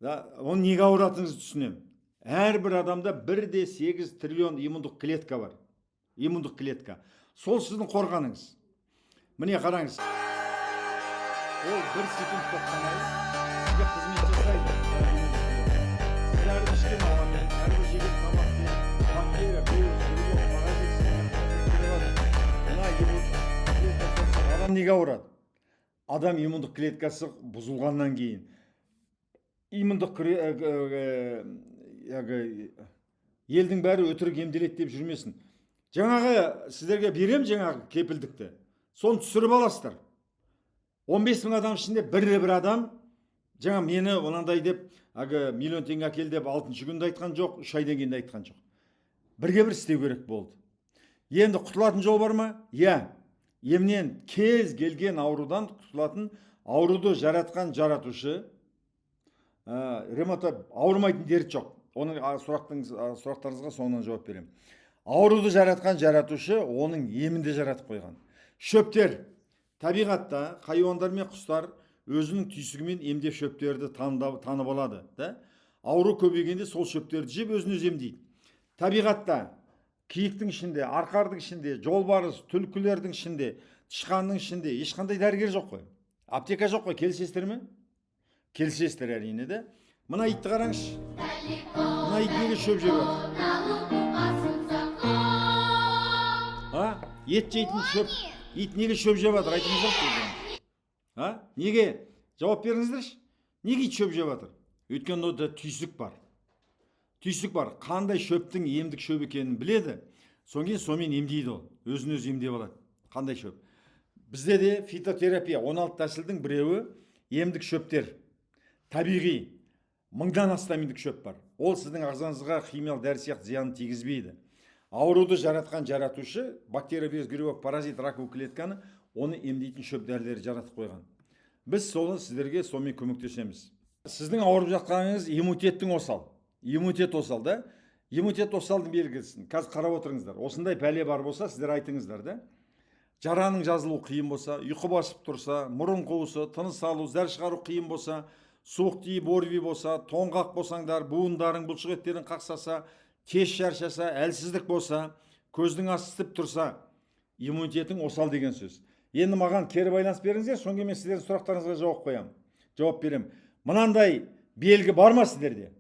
Оны неге ауыратыңызды түсінем. Әрбір адамда 1,8 триллион иммундық клетка бар. Иммундық клетка. Сол сіздің қорғаныңыз. Міне қараңыз. Ол 1 секунд тоқтамай сізге қызмет жасайды. Сіз әрбір ішкен ауамен, әрбір жеген тамақпен, бактерия, вирус, паразит, адам неге ауырады? Адам иммундық клеткасы бұзылғаннан кейін. Иммундық елдің бәрі өтірік емделеді деп жүрмесін. Жаңағы сіздерге берем жаңағы кепілдікті. Соны түсіріп аласыздар. 15 мың адам ішінде бір адам жаңа мені онандай деп, 1 миллион теңге әкел деп 6-шы күнде айтқан жоқ, 3 айдан кейін айтқан жоқ. Бірге бір істеу керек болды. Енді құтылатын жол бар ма? Емнен кез келген аурудан құтылатын, ауруды жаратқан жаратушы, ревматойд ауырмайтын дерт жоқ. Оның сұрақтарыңызға соңынан жауап берем. Ауруды жаратқан жаратушы оның емінде жаратып қойған. Шөптер, табиғатта хайуандар мен құстар өзінің түйсігімен емдеп шөптерді танып алады. Ауру көбейгенде сол шөптерді жеп өзін өзі емдейді. Табиғатта киіктің ішінде, арқардың ішінде, жолбарыс, түлкілердің ішінде, тышқанның ішінде ешқандай дәрігер жоқ қой. Аптека жоқ қой, келісесіздер ме? Келісесіздер әрине де. Мына итті қараңызшы. Мына ит неге шөп жеп жатыр? Ет жейтін шөп. Ит неге шөп жеп жатыр? Айтыңыздар. Неге? Жауап беріңіздерші. Неге ит шөп жеп жатыр? Өйткені ода түйсік бар. Түйсік бар. Қандай шөптің емдік шөп екенін біледі. Соң кейін сонымен емдейді ол. Өзін өзі емдеп алады. Қандай шөп? Бізде де фитотерапия 16 тәсілдің біреуі емдік шөптер. Табиғи 1000-дан астам емдік шөп бар. Ол сіздің ағзаңызға химиялық дәрі сияқты зиянын тигізбейді. Ауруды жаратқан жаратушы, бактерия, вирус, грибок, паразит, раковый клетканы оны емдейтін шөп дәрілері жаратып қойған. Біз соны сіздерге сонымен көмектесеміз. Сіздің ауырып жатқаныңыз иммунитеттің осал. Иммунитет осал, да? Иммунитет осалдың белгісін. Қазір қарап отырыңыздар. Осындай пәле бар болса, сіздер айтыңыздар, да? Жараның жазылуы қиын болса, ұйқы басып тұрса, мұрын қуысы, тыныс алу, зәр шығару қиын болса, суық тиіп орви болса, тоңғақ болсаңдар, буындарың, бұлшық еттерің қақсаса, кеш шаршаса, әлсіздік болса, көздің астып тұрса, иммунитетің осал деген сөз. Енді маған кері байланыс беріңіздер, соңғы мен сіздердің сұрақтарыңызға жауап берем. Мынандай белгі бар ма сіздерде?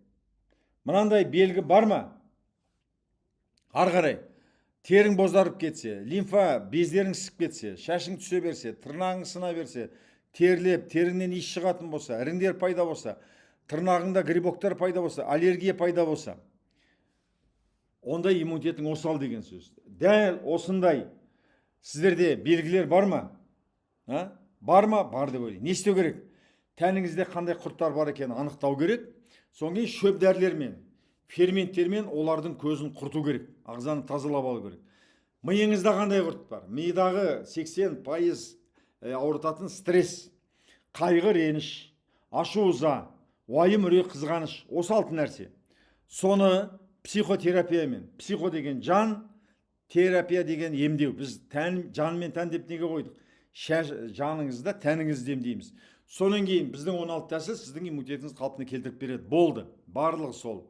Мынандай белгі бар ма? Ары қарай терің бозарып кетсе, лимфа бездерің ісіп кетсе, шашың түсе берсе, тырнағың сына берсе, терлеп, теріңнен иіс шығатын болса, іріңдер пайда болса, тырнағыңда грибоктар пайда болса, аллергия пайда болса, ондай иммунитетің осал деген сөз. Дәл осындай сіздерде белгілер бар ма? Бар ма? Бар деп ойлаймын. Не істеу керек? Тәніңізде қандай құрттар бар екенін анықтау керек. Соңғы шөп дәрілермен, ферменттермен олардың көзін құрту керек. Ағзаны тазалап алу керек. Миыңызда қандай құрт бар? Мидағы 80% ауыртатын стресс, қайғы, реніш, ашу ыза, уайым, үрей, қызғаныш, осы 6 нәрсе. Соны психотерапиямен, психо деген жан, терапия деген емдеу. Біз жан мен тән деп неге қойдық? Жаныңызда тәніңізді емдейміз. Сонан кейін біздің 16 тәсіл сіздің иммунитетіңіз қалпына келтіріп береді. Болды. Барлығы сол.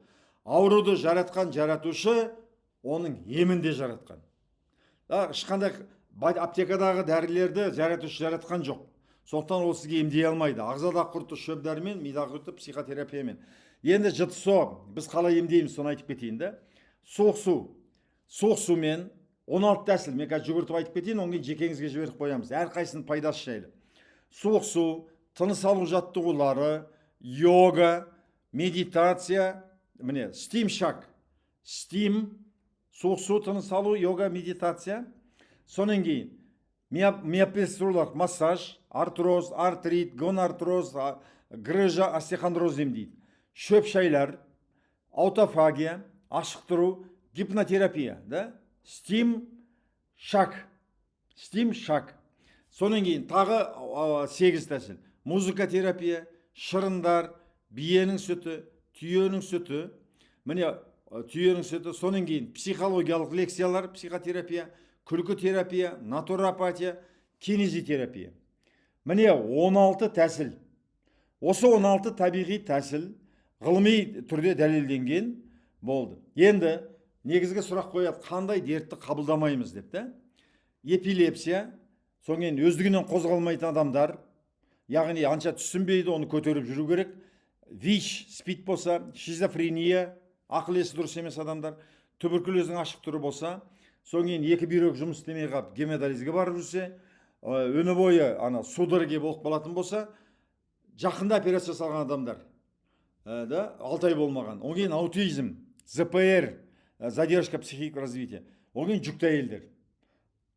Ауруды жаратқан жаратушы оның емінде жаратқан. Ешқандай аптекадағы дәрілерді жаратушы жаратқан жоқ. Сондықтан ол сізге емдей алмайды. Ағзадағы құртты шөп дәрімен, мидағы құртты психотерапиямен. Енді жытсо, біз қалай емдейміз, соны айтып кетейін, да? Суық сумен 16 тәсіл, мен қазір жүгіртіп айтып кетейін, оңген жекеңізге жіберіп қоямыз. Әрқайсының пайдасы жайлы. Суық су, тыныс алу жаттығулары, йога, медитация, міне, стим шаг. Стим, суық су, тыныс алу, йога, медитация. Сонан кейін миопресуралық массаж, артроз, артрит, гонартроз, грыжа, остеохондроз емдейді. Шөп шайлар, аутофагия, ашықтыру, гипнотерапия, да? Стим шаг. Сонан кейін тағы 8 тәсіл. Музыка терапия, шырындар, биенің сүті, түйенің сүті. Міне түйенің сүті. Сонан кейін психологиялық лекциялар, психотерапия, күлкі терапия, натуропатия, кинезитерапия. Міне 16 тәсіл. Осы 16 табиғи тәсіл ғылыми түрде дәлелденген болды. Енді негізгі сұрақ қояды, қандай дертті қабылдамаймыз деп, та? Эпилепсия, соңген өздігінен қозғалмайтын адамдар, яғни анша түсінбейді, оны көтеріп жүру керек. ВИЧ, спид болса, шизофрения, ақыл есі дұрыс емес адамдар, туберкулездің ашық түрі болса, соңген 2 бүйрек жұмыс істемей қалып гемодиализге барып жүрсе, өні бойы судороги болып қалатын болса, жақында операция салған адамдар, 6 ай болмаған. Оңген аутизм, ЗПР, задержка психикалық развития. Оңген жүкті әйелдер.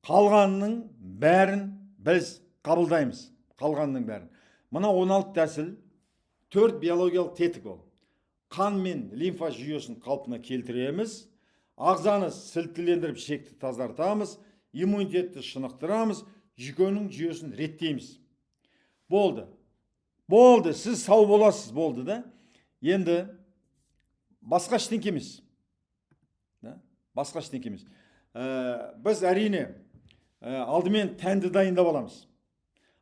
Қалғанның бәрін біз қабылдаймыз. Қалғанның бәрін. Мына 16 тәсіл 4 биологиялық тетік ол. Қан мен лимфа жүйесін қалпына келтіреміз. Ағзаны сілтілендіріп шекті тазартамыз. Иммунитетті шынықтырамыз. Жүйкенің жүйесін реттейміз. Болды. Сіз сау боласыз. Болды, да? Енді басқа ештеңке емес. Біз әрине алдымен тәнді дайындап аламыз.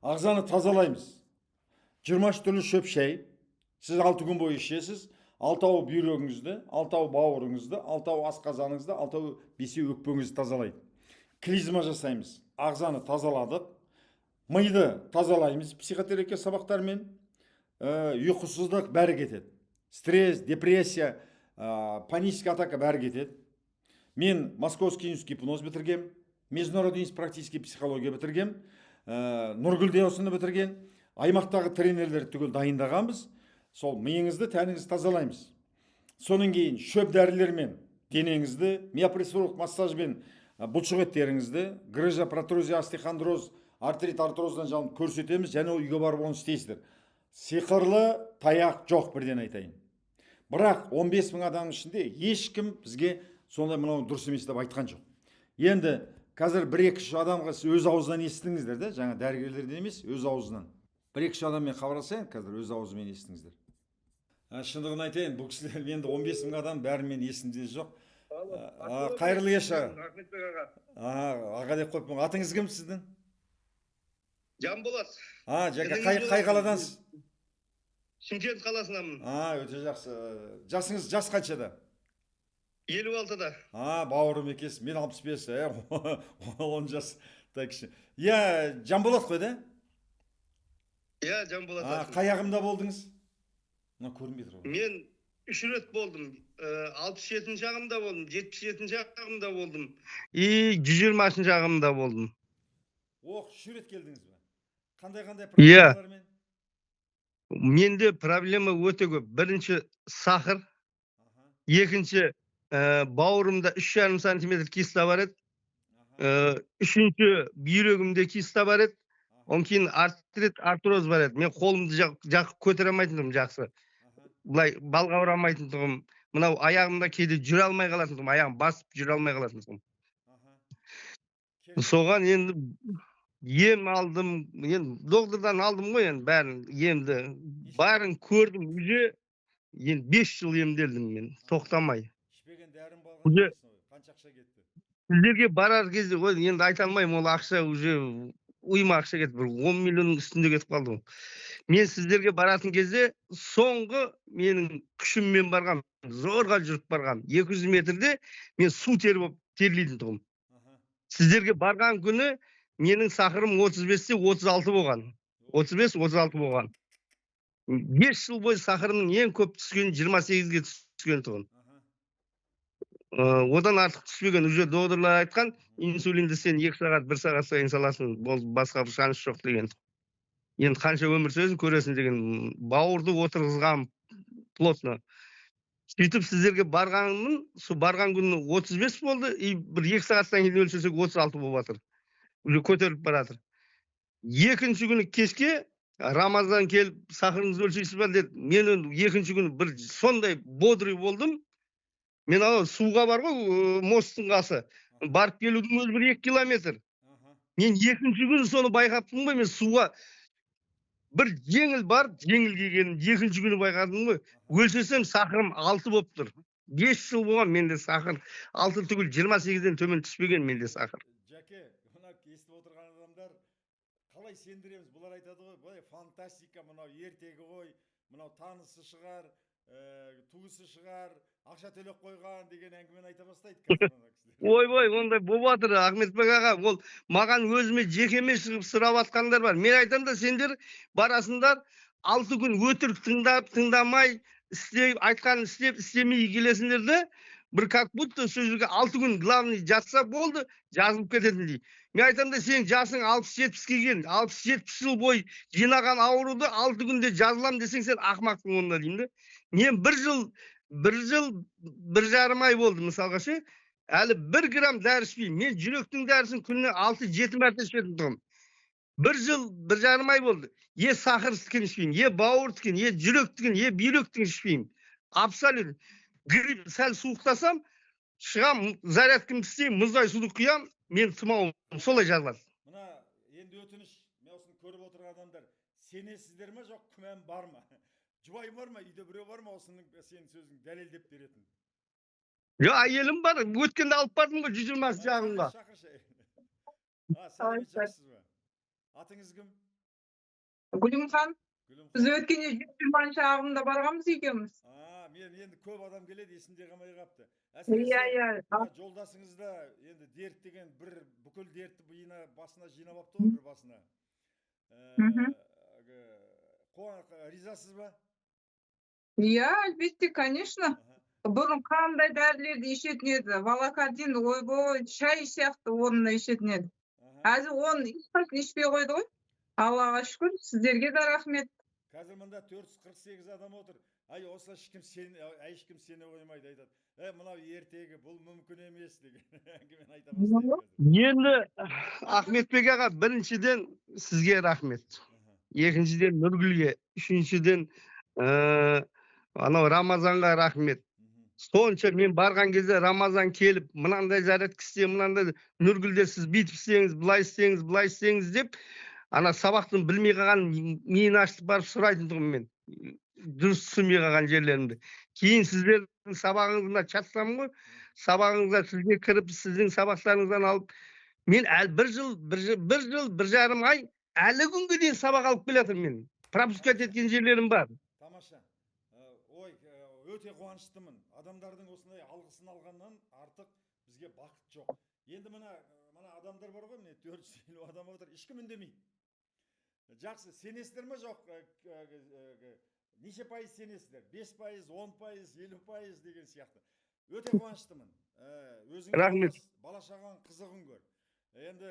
Ағзаны тазалаймыз. 23 түрлі шөп шай. Сіз 6 күн бойы ішесіз. 6-ау бүйрегіңізді, 6-ау бауырыңызды, 6-ау асқазаныңызды, 6-ау бесеу өкпеңізді тазалайды. Клизма жасаймыз. Ағзаны тазаладық. Миды тазалаймыз психотерапия сабақтарымен. Ұйқысыздық бәрі кетеді. Стресс, депрессия, паническая атака бәрі кетеді. Мен Московский институт гипноз бітіргем, Международный институт практический психология бітіргем, Нұргүлде осыны бітірген, аймақтағы тренерлер түгел дайындағанбыз. Сол миыңызды, тәніңізді тазалаймыз. Соның кейін шөп дәрілермен денеңізді, миопрессуралық массажбен бұлшық еттеріңізді, грыжа, протрузия, остеохондроз, артрит, артроздан жалын көрсетеміз, және ол үйге барып оны істейсіздер. Сиқырлы таяқ жоқ, бірден айтайын. Бірақ 15 000 адамның ішінде ешкім бізге сондай мынау дұрыс емес деп айтқан жоқ. Енді қазір 1-2 адамға өз аузынан естіңіздер де, жаңа дәрігерлерден емес, өз аузынан. 1-2 адаммен хабарласайын, қазір өз аузымен естіңіздер. Шындығын айтайын, бұл кісілер енді 15 000 адам бәрімен есімде жоқ. Қайырлы кеш аға. Аға деп қойып, атыңыз кім сіздің? Жанболат. Қай қаладансыз? Шымкент қаласынамын. Өте жақсы. Жасыңыз жас қаншада? 56-да. Бауырым екенсіз. Мен 65, 10 жас. Жанболат қой да? Жанболат. Қай ағымда болдыңыз? Көрінбей тұр. Мен 3 рет болдым. 67-ші ағымда болдым, 77-ші ағымда болдым. 120-ші ағымда болдым. 3 рет келдіңіз бе? Қандай проблемалармен? Менде проблема өте көп. Бірінші сахар, екінші бауырымда 3,5 сантиметр киста бар еді. Үшінші бүйрегімде киста бар еді. Онан кейін артрит, артроз бар еді. Мен қолымды жақсы көтере алмайтын тұғым жақсы. Бұлай балға ұрамайтын тұғым. Мынау аяғымда кейде жүре алмай қалатын тұғым. Аяғым басып жүре алмай қалатын тұғым. Соған енді ем алдым, енді доктордан алдым ғой, енді бәрін емді. Барын көрдім, уже енді 5 жыл емделдім мен, тоқтамай. Ішпеген дәрім болған қанша ақша кетті? Сіздерге барар кезде, енді айта алмаймын, ол ақша уже ұйма ақша кетті, бір 10 миллионның үстінде кетіп қалды. Мен сіздерге баратын кезде соңғы менің күшіммен барғам, зорға жүріп барғам. 200 метрде мен су терлейтін тұғым. Сіздерге барған күні менің сахарым 35-те 36 болған. 35-36 болған. 5 жыл бойы сахарымның ең көп түскен 28-ге түскен тұғын. Одан артық түспеген, уже докторлар айтқан, инсулинді сен 2 сағат, 1 сағат сайын саласын, басқа бір шанс жоқ деген. Енді қанша өмір сөзін көресің деген, бауырды отырғызған плотно. Сөйтіп сіздерге барғанмын, барған күні 35 болды, бір 2 сағаттан кейін өлшесек 36 болып жатыр. Уже көтеріліп баратыр. Екінші күні кешке Рамазан келіп, сахарыңызды өлшейсіз ба деді. Мен екінші күні бір сондай бодрый болдым. Мен суға бар ғой, мосттың қасы. Барып келудің өзі 1-2 километр. Мен екінші күні соны байқаптым ғой, мен суға бір жеңіл бар, жеңіл келгенім екінші күні байқадым ғой. Өлшесем сахарым 6 болып тұр. 5 жыл болған менде сахар 6 түгіл 28-ден төмен түспеген менде сахар. Жәке, мына естіп отырған адамдар қалай сендіреміз? Бұлар айтады ғой, фантастика, мынау ертегі ғой, мынау танысы шығар, туысы шығар, ақша төлеп қойған деген әңгімені айта бастайды. Ой, ондай болып жатыр, Ахметбек аға, ол маған өзіме жекеме шығып сұрап атқандар бар. Мен айтам да, сендер барасыңдар, 6 күн өтірік тыңдап, тыңдамай, айтқанын істеп, істемей келесіңдер де, бір как будто сөзге 6 күн главный жатса болды, жазылып кететіндей. Мен айтам да, сен жасың 60-70-ке келген, 60-70 жыл бой жинаған ауруды 6 күнде жазылам десең, сен ақмақтың онда деймін де. Мен 1 жыл, 1,5 ай болды мысалға ше, әлі 1 грамм дәрі ішпеймін. Мен жүректің дәрісін күніне 6-7 мәрте ішетін тұғым. 1 жыл, 1,5 ай болды. Е сахар ішпеймін, е бауыр тікен, е жүрек тікен, е бүйрек тікен ішпеймін. Абсолютно. Грипп сәл суықтасам, шығам, зарядкамды істеймін, мұздай суды құям, мен тұмауым солай жазылады. Мына енді өтініш, мен осыны көріп отырған адамдар, сенесіздер ме, жоқ күмән бар ма? Жұбайым бар ма, үйде біреу бар ма осының сенің сөзің дәлелдеп беретін? Әйелім бар, өткенде алып бардым ғой 120 жағымға. Сәлемет жақсыз ба? Атыңыз кім? Гүлімхан, біз өткенде 120 ағымда барғанбыз екеуміз. Мен енді көп адам келеді, есімде қалмай қапты. Жолдасыңызда енді дерт деген бір бүкіл дертті басына жинап апты ғой, бір басына. Ризасыз ба? Әлбетте, конечно. Бұрын қандай дәрілерді ішетін еді, волокодин, ойбой, шай сияқты орнына ішетін еді. Әзір оны ешқайсысын ішпей қойды ғой. Аллаға шүкір, сіздерге де рахмет. Қазір мында 448 адам отыр. ай осылай ешкім сене қоймайды, айтады. Мынау ертегі, бұл мүмкін емес деген әңгімені айта бастайды қазір. Енді Ахметбек аға, біріншіден сізге рахмет. Екіншіден Нұргүлге, үшіншіден анау Рамазанға рахмет. Сонша мен барған кезде Рамазан келіп, мынандай зарядка істе, мынандай Нұргүлде сіз бүйтіп істеңіз, былай істеңіз, былай істеңіз деп, ана сабақтың білмей қалған миын ашып барып сұрайтын тұғым мен. Дұрыс түсінбей қалған жерлерімді. Кейін сіздердің сабағыңызға чатсам ғой, сабағыңызға сізге кіріп, сіздің сабақтарыңыздан алып, мен бір жыл, бір жарым ай, әлі күнге дейін сабақ алып келатырмын мен. Пропускать еткен жерлерім бар. Тамаша. Ой, өте қуаныштымын. Адамдардың осындай алғысын алғаннан артық бізге бақыт жоқ. Енді мына адамдар бар ғой, міне 450 адам отыр, ешкім үндемейді. Жақсы, сенесіздер ме жоқ? Неше пайыз сенесіздер? 5%, 10%, 50% деген сияқты. Өте қуаныштымын. Рахмет. Бала шағаң қызығын көр. Енді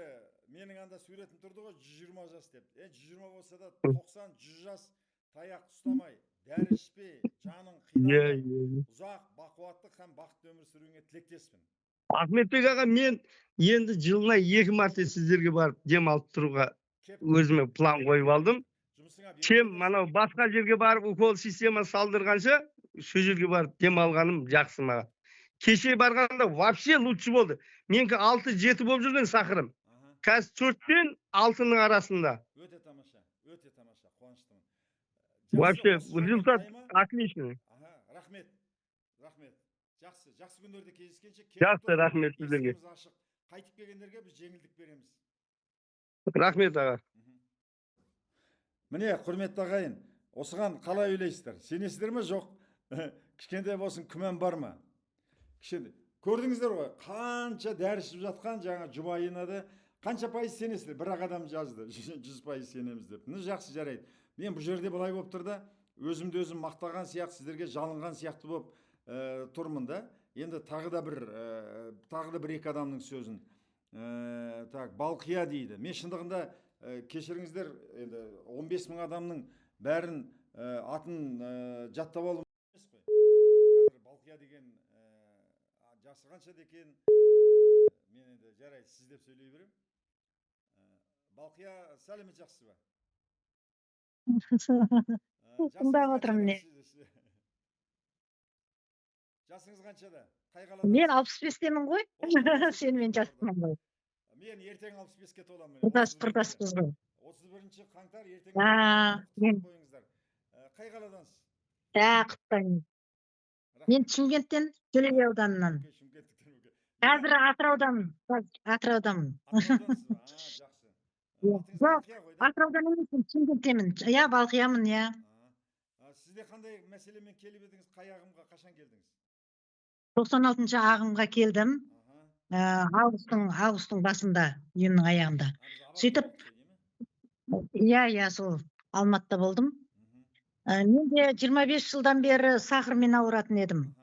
менің анда суретім тұрды ғой, 120 жас деп. 120 болса да 90, 100 жас таяқ ұстамай, дәрі ішпей, жаның қиналмай, ұзақ, бақуатты һәм бақытты өмір сүруіңе тілектеспін. Ахметбек аға, мен енді жылына 2 мәрте сіздерге барып демалып тұруға өзіме план қойып алдым. Чем манау басқа жерге барып укол система салдырғанша, şu жерге барып демалғаным жақсы маған. Кеше барғанда вообще лучше болды. Менікі 6-7 болып жүрген сақырым. Қазір 4 пен 6-ның арасында. Өте тамаша, қуаныштымын. Вообще результат отличный. Рахмет. Жақсы күндерде кездескенше. Жақсы, рахмет сіздерге. Қайтып келгендерге біз жеңілдік береміз. Рахмет аға. Міне, құрметті ағайын, осыған қалай ойлайсыздар? Сенесіздер ме жоқ? Кішкентай болсын, күмән бар ма? Көрдіңіздер ғой, қанша дәріс ішіп жатқан жаңа жұбайына да қанша пайыз сенесіздер? Бір-ақ адам жазды, 100% сенеміз деп. Жақсы, жарайды. Мен бұл жерде былай болып тұрда, өзімді өзім мақтаған сияқты, сіздерге жалынған сияқты болып тұрмын да. Енді тағы да бір екі адамның сөзін. Балқия дейді. Мен шындығында кешіріңіздер, 15 мың адамның бәрін атын жаттап алу емес қой. Қазір Балқия деген жасы қанша екен, мен енді жарайды, сіз деп сөйлей берем. Балқия, сәлемет, жақсы ба? Тыңдап отырмын не. Жасыңыз қаншада? Мен 65-темін ғой. Сен мен жасымын ғой. Мен ертең 65-ке толамын. Құрдаспыз ғой. 31 қаңтар ертең қойыңыздар. Қай қаладансыз? Құттықтаймын. Мен Шымкенттен, Төле ауданынан. Қазір Атыраудамын. Атыраудан емеспін, Шымкенттемін. Балқиямын, иә. Сізде қандай мәселемен келіп едіңіз, қай ағымға қашан келдіңіз? 96 ағымға келдім. Августтың басында, июньнің аяғында. Сөйтіп, сол Алматыда болдым. Мен де 25 жылдан бері сахармен ауыратын едім.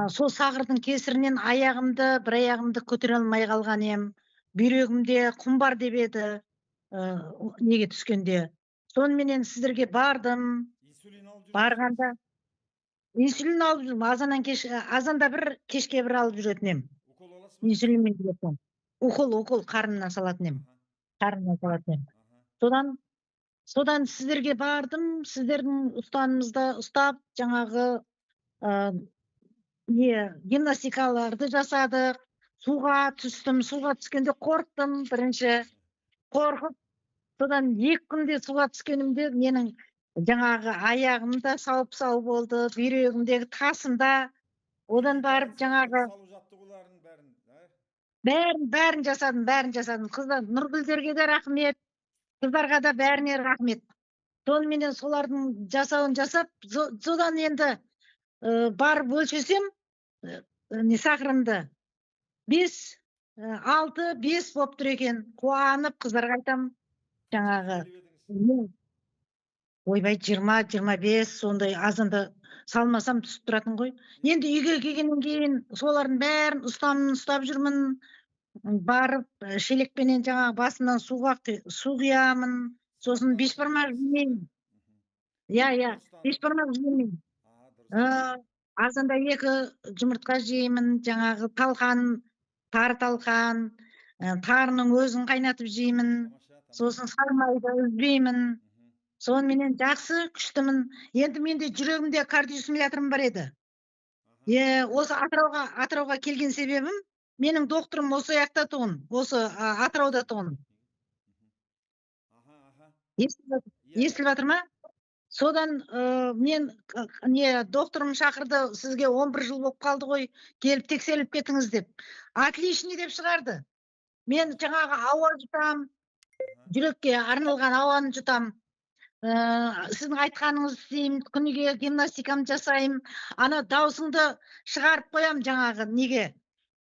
Сол сахардың кесірінен бір аяғымды көтере алмай қалған ем. Бүйрегімде құм бар деп еді, неге түскенде. Сонымен сіздерге бардым. Барғанда инсулин алып жүрмін. Азанда бір, кешке бір алып жүретін ем. Инсулинмен жүретін. Укол қарнына салатын ем. Содан сіздерге бардым. Сіздердің ұстанымызды ұстап, жаңағы гимнастикаларды жасадық. Суға түстім. Суға түскенде қорқтым бірінші. Қорқып, содан 2 күнде суға түскенімде менің жаңағы аяғымда сау болды, бүйрегімдегі тасымда, одан барып жаңағы бәрін жасадым. Қыздар, Нұргүлдерге де рахмет, қыздарға да бәріне рахмет. Сонымен солардың жасауын жасап, содан енді барып өлшесем, сахарымды 6-5 болып тұр екен. Қуанып қыздарға айтам, жаңағы ойбай 20-25 сондай азанда салмасам түсіп тұратын ғой. Енді үйге келгеннен кейін солардың бәрін ұстап жүрмін. Барып шелекпенен жаңағы басынан су құямын. Сосын бешбармақ жемеймін. иә бешбармақ жеймін. Азанда 2 жұмыртқа жеймін, жаңағы талқан, тары талқан, тарының өзін қайнатып жеймін. Сосын сармайды үзбеймін. Сонымен жақсы, күштімін. Енді менде жүрегімде кардиостимуляторым бар еді. Осы Атырауға келген себебім, менің докторым осы жақта тұғын, осы Атырауда тұғын. Естіліп жатыр ма? Содан мен докторым шақырды, сізге 11 жыл болып қалды ғой, келіп тексеріліп кетіңіз деп. Отличный деп шығарды. Мен жаңағы ауа жұтам, жүрекке арналған ауаны жұтам. Сіздің айтқаныңыз істеймін, күніге гимнастикамды жасаймын. Ана даусыңды шығарып қоям жаңағы неге.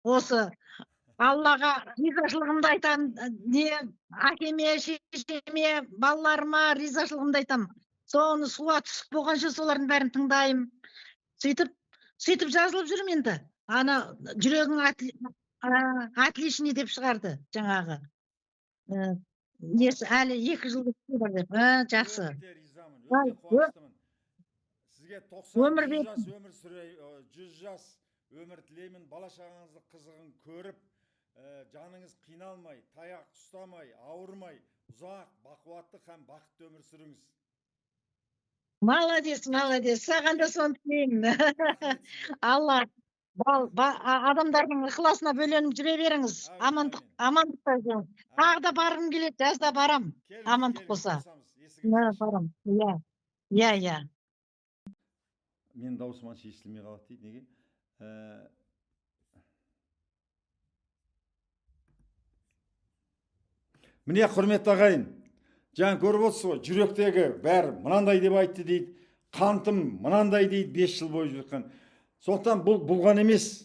Осы Аллаға ризашылығымды айтам, әкеме, шешеме, балаларыма ризашылығымды айтам. Соны суға түсіп болғанша солардың бәрін тыңдаймын. Сөйтіп жазылып жүрмін енді. Ана жүрегің отличный деп шығарды жаңағы. Несі әлі 2 жыл бар деп. Жақсы. Сізге 90 жас өмір сүрей, 100 жас өмір тілеймін, бала шағаңызды қызығын көріп, жаныңыз қиналмай, таяқ ұстамай, ауырмай, ұзақ, бақуатты һәм бақытты өмір сүріңіз. Молодец. Саған да соны тілеймін. Алла адамдардың ықыласына бөленіп жүре беріңіз. Амандықта жүріңіз. Тағы да барғым келеді, жазда барам. Амандық болса. Барам. Иә. Мен даусым анша естілмей қалады дейді, неге? Міне, құрметті ағайын, жаңа көріп отырсыз ғой, жүректегі бәрі мынандай деп айтты дейді, қантым мынандай дейді, 5 жыл бойы жүрген. Сондықтан бұл бұлған емес.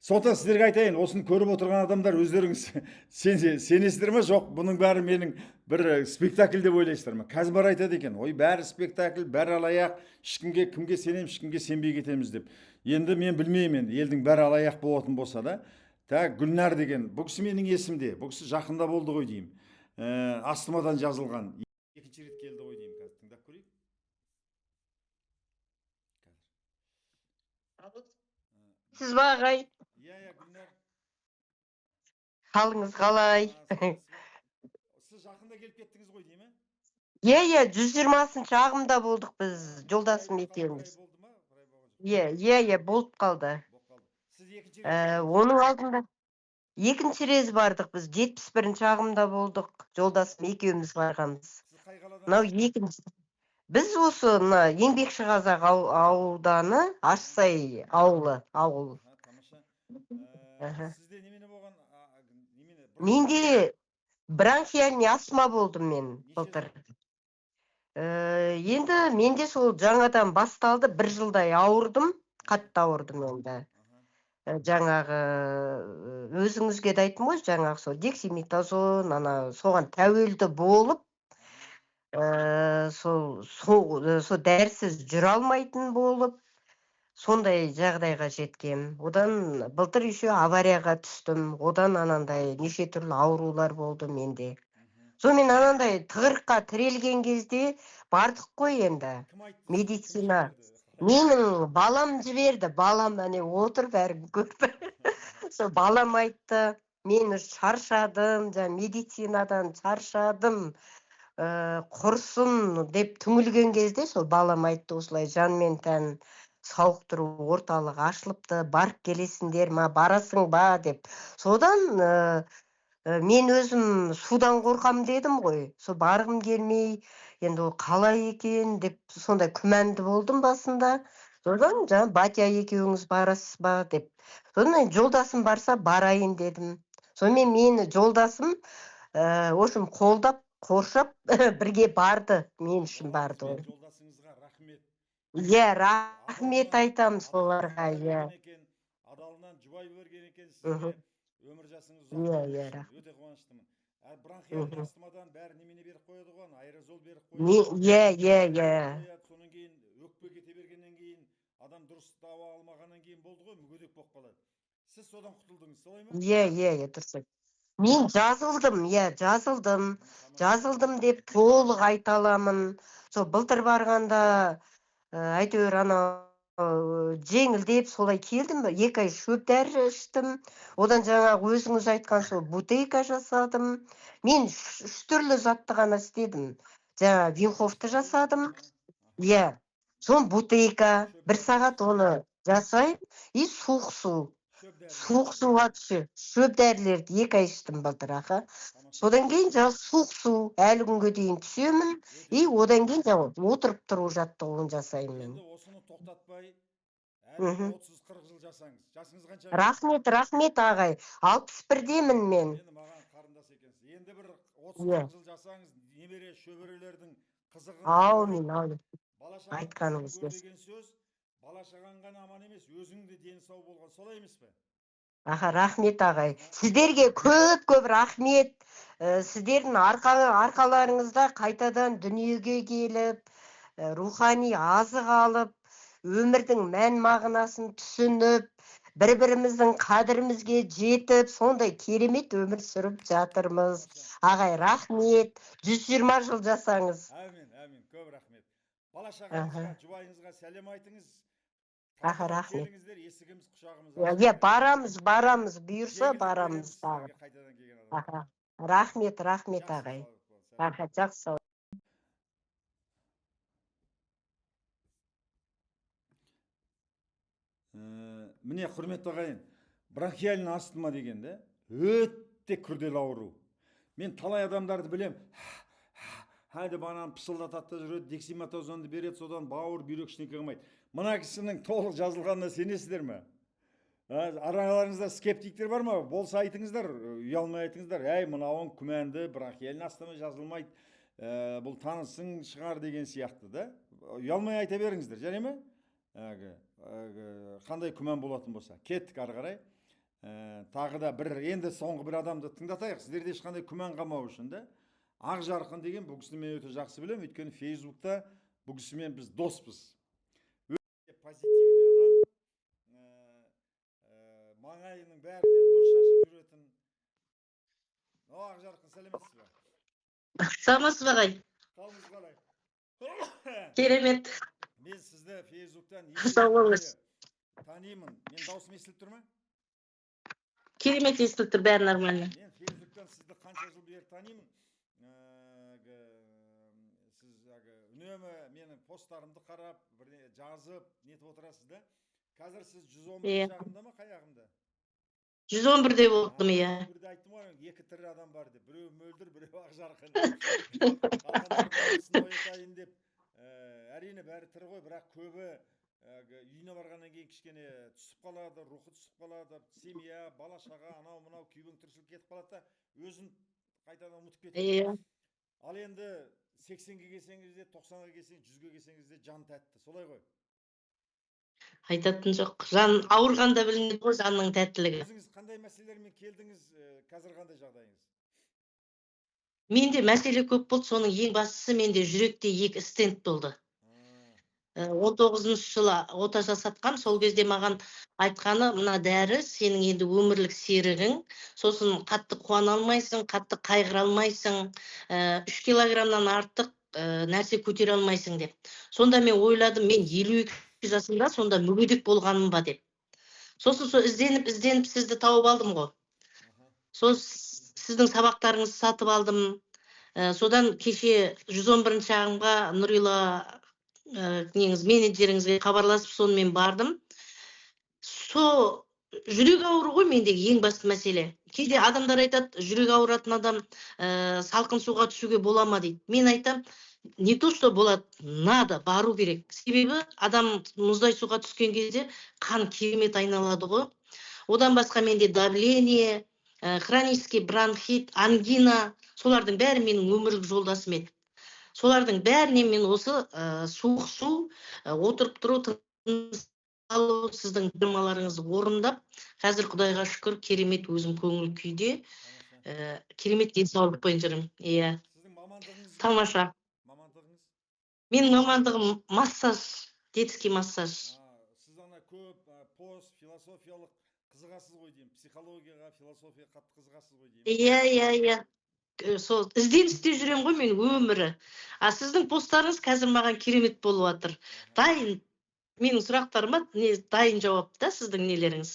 Сондықтан сіздерге айтайын, осыны көріп отырған адамдар өздеріңіз сенесіздер ме? Жоқ, бұның бәрі менің бір спектакль деп ойлайсыздар ма? Қазір бар айтады екен, ой, бәрі спектакль, бәрі алаяқ, кімге сенем, ешкімге сенбей кетеміз деп. Енді мен білмеймін, елдің бәрі алаяқ болатын болса да. Гүлнар деген, бұл кісі менің есімде, бұл кісі жақында болды ғой деймін. Астымадан жазылған. 2-ші рет келді ғой деймін, қазір тыңдап көрейік. Сіз ба ағай? Иә, Гүлнар. Қалыңыз қалай? Сіз жақында келіп кеттіңіз ғой деймін? Иә, 120-ші ағымда болдық біз, жолдасым екеуміз. Иә, болып қалды. Оның алдында 2-ші рет бардық біз, 71-ші ағымда болдық, жолдасым екеуміз барғанбыз. Біз осы Еңбекші Қазақ ауданы, Ашсай ауылы. Сізде немені болған? Менде бронхиальный астма болдым мен былтыр. Енді менде сол жаңадан басталды, 1 жылдай ауырдым, қатты ауырдым енді. Жаңағы өзіңізге де айттым ғой, жаңағы сол дексаметазон, соған тәуелді болып, сол дәрісіз жүре алмайтын болып, сондай жағдайға жеткем. Одан былтыр еще аварияға түстім. Одан анандай неше түрлі аурулар болды менде. Сонымен анандай тығырыққа тірелген кезде бардық қой енді. Медицина. Менің балам жіберді. Балам әне отыр бәрін көрді. Сол балам айтты, мен шаршадым, медицинадан шаршадым. Құрсын деп түңілген кезде сол балам айтты, осылай жан мен тән сауықтыру орталығы ашылыпты, барып келесіңдер ма, барасың ба деп. Содан мен өзім судан қорқам дедім ғой. Сол барғым келмей, енді ол қалай екен деп сондай күмәнді болдым басында. Содан жаңа Батя екеуіңіз барасыз ба деп. Содан жолдасым барса барайын дедім. Сонымен мені жолдасым осым қолдап, қоршап бірге барды, мен үшін барды. Жолдасыңызға рахмет. Иә, рахмет айтам соларға, иә. Адалынан жұбай берген екен сізге. Өмір жасыңыз ұзақ. Өте қуаныштымын. Бронхиальный астмадан бәрі немене беріп қояды ғой, аэрозол беріп қояды. Иә. Сонан кейін өкпе кете бергеннен кейін, адам дұрыс ауа алмағаннан кейін болды ғой, мүгедек болып қалады. Сіз содан құтылдыңыз, солай ма? Иә, дұрыс. Мен жазылдым, жазылдым деп толық айта аламын. Сол былтыр барғанда әйтеуір жеңілдеп солай келдім. 2 ай шөп дәрі іштім. Одан жаңағы өзіңіз айтқан сол бутейка жасадым. Мен 3 түрлі затты ғана істедім. Жаңа Винхофты жасадым. Сон бутейка, 1 сағат оны жасаймын. И суық су. Суық суға түсі. Шөп дәрілерді 2 ай іштім былтыр, аха. Содан кейін жаңа суық су әлі күнге дейін түсемін. И одан кейін жаңа отырып тұру жаттығуын жасаймын мен. Осыны тоқтатпай, әлі 30-40 жыл жасаңыз. Жасыңыз қанша? Рахмет ағай. 61-демін мен. Енді маған қарындас екенсіз. Енді бір 30-40 жыл жасаңыз, немере шөберелердің қызығын. Аумин. Айтқаныңыз келсін. Деген сөз, бала шағаң ғана аман емес, өзің де дені сау болған, солай емес пе? Аха, рахмет ағай. Сіздерге көп рахмет. Сіздердің арқаларыңызда қайтадан дүниеге келіп, рухани азық алып, өмірдің мән мағынасын түсініп, бір-біріміздің қадірімізге жетіп, сондай керемет өмір сүріп жатырмыз. Ағай, рахмет. 120 жыл жасаңыз. Әмин, көп рахмет. Бала шағаңызға, жұбайыңызға сәлем айтыңыз. Аха, рахмет. Келіңіздер, есігіміз, құшағымыз. Барамыз, бұйырса барамыз тағы. Аха, рахмет ағай. Аха, жақсы. Міне, құрметті ағайын, бронхиальный астма дегенде өте күрделі ауру. Мен талай адамдарды білем. Хайда банан пысылдататта жүреді, дексиматозонды береді, содан бауыр, бүйрек ішінеке қылмайды. Мына кісінің толық жазылғанына сенесіздер ме? Араларыңызда скептиктер бар ма? Болса айтыңыздар, ұялмай айтыңыздар. Мынауың күмәнді, бронхиальный астма жазылмайды, бұл танысың шығар деген сияқты да. Ұялмай айта беріңіздер, және ме? Қандай күмән болатын болса. Кеттік ары қарай. Тағы да енді соңғы бір адамды тыңдатайық. Сіздерде ешқандай күмән қалмау үшін да. Ақ жарқын деген бұл кісіні мен өте жақсы білем, өйткені Фейсбукта бұл кісімен біз доспыз. Өте позитивный адам, маңайының бәріне нұр шашып жүретін. Ақ жарқын, сәлеметсіз бе? Саламатсыз ба ағай? Қалыңыз қалай? Керемет. Мен сізді Фейсбуктан танимын. Мен даусым естіліп тұр ма? Керемет естіліп тұр, бәрі нормально. Мен Фейсбуктан сізді қанша жыл бері танимын. Сіз үнемі менің посттарымды қарап, жазып, нетіп отырасыз да. Қазір сіз 111 жағымда ма, қай ағымда? 111-де болдым, иә. Бірде айттым ғой, 2 тірі адам бар деп. Біреу мөлдір, біреу ақ жарқын. Ақандарының айтайын деп. Әрине бәрі тірі ғой, бірақ көбі үйіне барғаннан кейін кішкене түсіп қалады, рухы түсіп қалады, семья, бала шаға, анау-мынау күйбең тіршілік кетіп қалады да, өзін қайтадан ұмытып кетеді. Ал енді 80-ге келсеңіз де, 90-ға келсеңіз, 100-ге келсеңіз де жан тәтті, солай ғой? Айтатын жоқ. Жан ауырғанда білінеді ғой жанның тәттілігі. Өзіңіз қандай мәселелермен келдіңіз, қазір қандай жағдайыңыз? Менде мәселе көп болды, соның ең бастысы менде жүректе 2 стенд болды. 19 жылы ота жасатқам, сол кезде маған айтқаны, мына дәрі сенің енді өмірлік серігің, сосын қатты қуана алмайсың, қатты қайғыра алмайсың, 3 килограммнан артық нәрсе көтере алмайсың деп. Сонда мен ойладым, мен 52 жасымда сонда мүгедек болғаным ба деп. Сосын ізденіп сізді тауып алдым ғой. Сіздің сабақтарыңызды сатып алдым. Содан кеше 111 шағымға Нұрила менеджеріңізге хабарласып сонымен бардым. Жүрек ауыру ғой мендегі ең басты мәселе. Кейде адамдар айтады, жүрек ауыратын адам салқын суға түсуге бола ма дейді. Мен айтам, не то что болады, надо бару керек. Себебі адам мұздай суға түскен кезде қан керемет айналады ғой. Одан басқа менде давление, хронический бронхит, ангина, солардың бәрі менің өмірлік жолдасым еді. Солардың бәрінен мен осы суық су, отырып тұру, тыныс алу, сіздің жырмаларыңызды орындап, қазір Құдайға шүкір керемет өзім көңіл күйде, керемет денсаулықпен жүрмін. Иә. Тамаша. Менің мамандығым массаж, детский массаж. Сіз ана көп пост, философиялық Қызығасыз ғой деймін. Психологияға, философияға қатты қызығасыз ғой деймін. Иә. Сол ізденісте жүрем ғой мен өмірі. А сіздің посттарыңыз қазір маған керемет болып жатыр. Дайын, менің сұрақтарыма дайын жауап та сіздің нелеріңіз.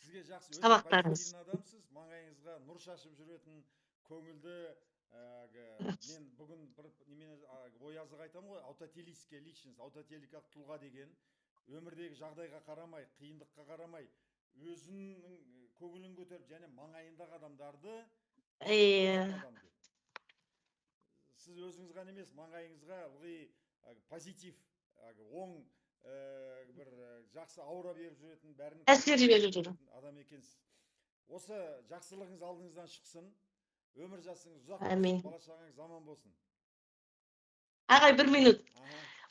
Сізге жақсы, өте Сабақтарыңыз. позитивный адамсыз, маңайыңызға нұр шашып жүретін, көңілді, мен бүгін бір немен оязық айтамын ғой, аутотелическая личность, аутотеликалық тұлға деген, өмірдегі жағдайға қарамай, қиындыққа қарамай, өзінің көңілін көтеріп, және маңайындағы адамдарды адам деп. Сіз өзіңіз ғана емес, маңайыңызға ылғи позитив, оң бір жақсы аура беріп жүретін, бәрін Әсер беріп жүрген адам екенсіз. Осы жақсылығыңыз алдыңыздан шықсын, өмір жасыңыз ұзақ Әмин. болсын, бала шағаңыз заман болсын. Ағай, 1 минут.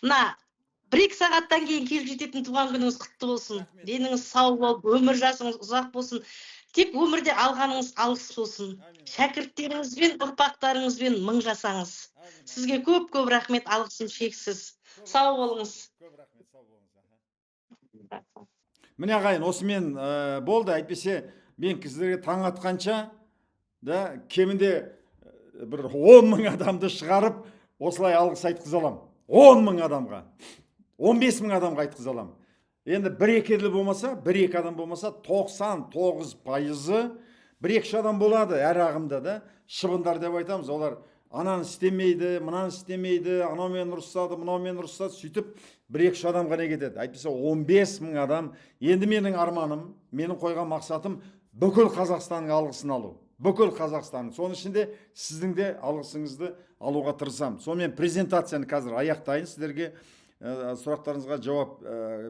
Мына 1-2 сағаттан кейін келіп жететін туған күніңіз құтты болсын. Деніңіз сау болып, өмір жасыңыз ұзақ болсын. Тек өмірде алғаныңыз алыс болсын. Шәкірттеріңізбен, ұрпақтарыңызбен мың жасаңыз. Сізге көп-көп рахмет, алғысым шексіз. Сау болыңыз. Көп рахмет, сау болыңыз. Міне ағайын, осымен болды. Әйтпесе, мен сіздерге таң атқанша, кемінде бір 10 мың адамды шығарып, осылай алғыс айтқыза аламын. 10 мың адамға, 15 мың адамға айтқыза аламын. Енді 1-2 болмаса, 1-2 адам болмаса, 99%-ы 1-2 адам болады әр ағымда да. Шыбындар деп айтамыз, олар ананы істемейді, мынаны істемейді, анаумен ұрысады, мынаумен ұрысады, сөйтіп 1-2 адам ғана кетеді. Әйтпесе 15 мың адам. Енді менің арманым, менің қойған мақсатым бүкіл Қазақстанның алғысын алу. Бүкіл Қазақстанның. Соның ішінде сіздің де алғысыңызды алуға тырысамын. Сонымен презентацияны қазір аяқтайын, сіздерге сұрақтарыңызға жауап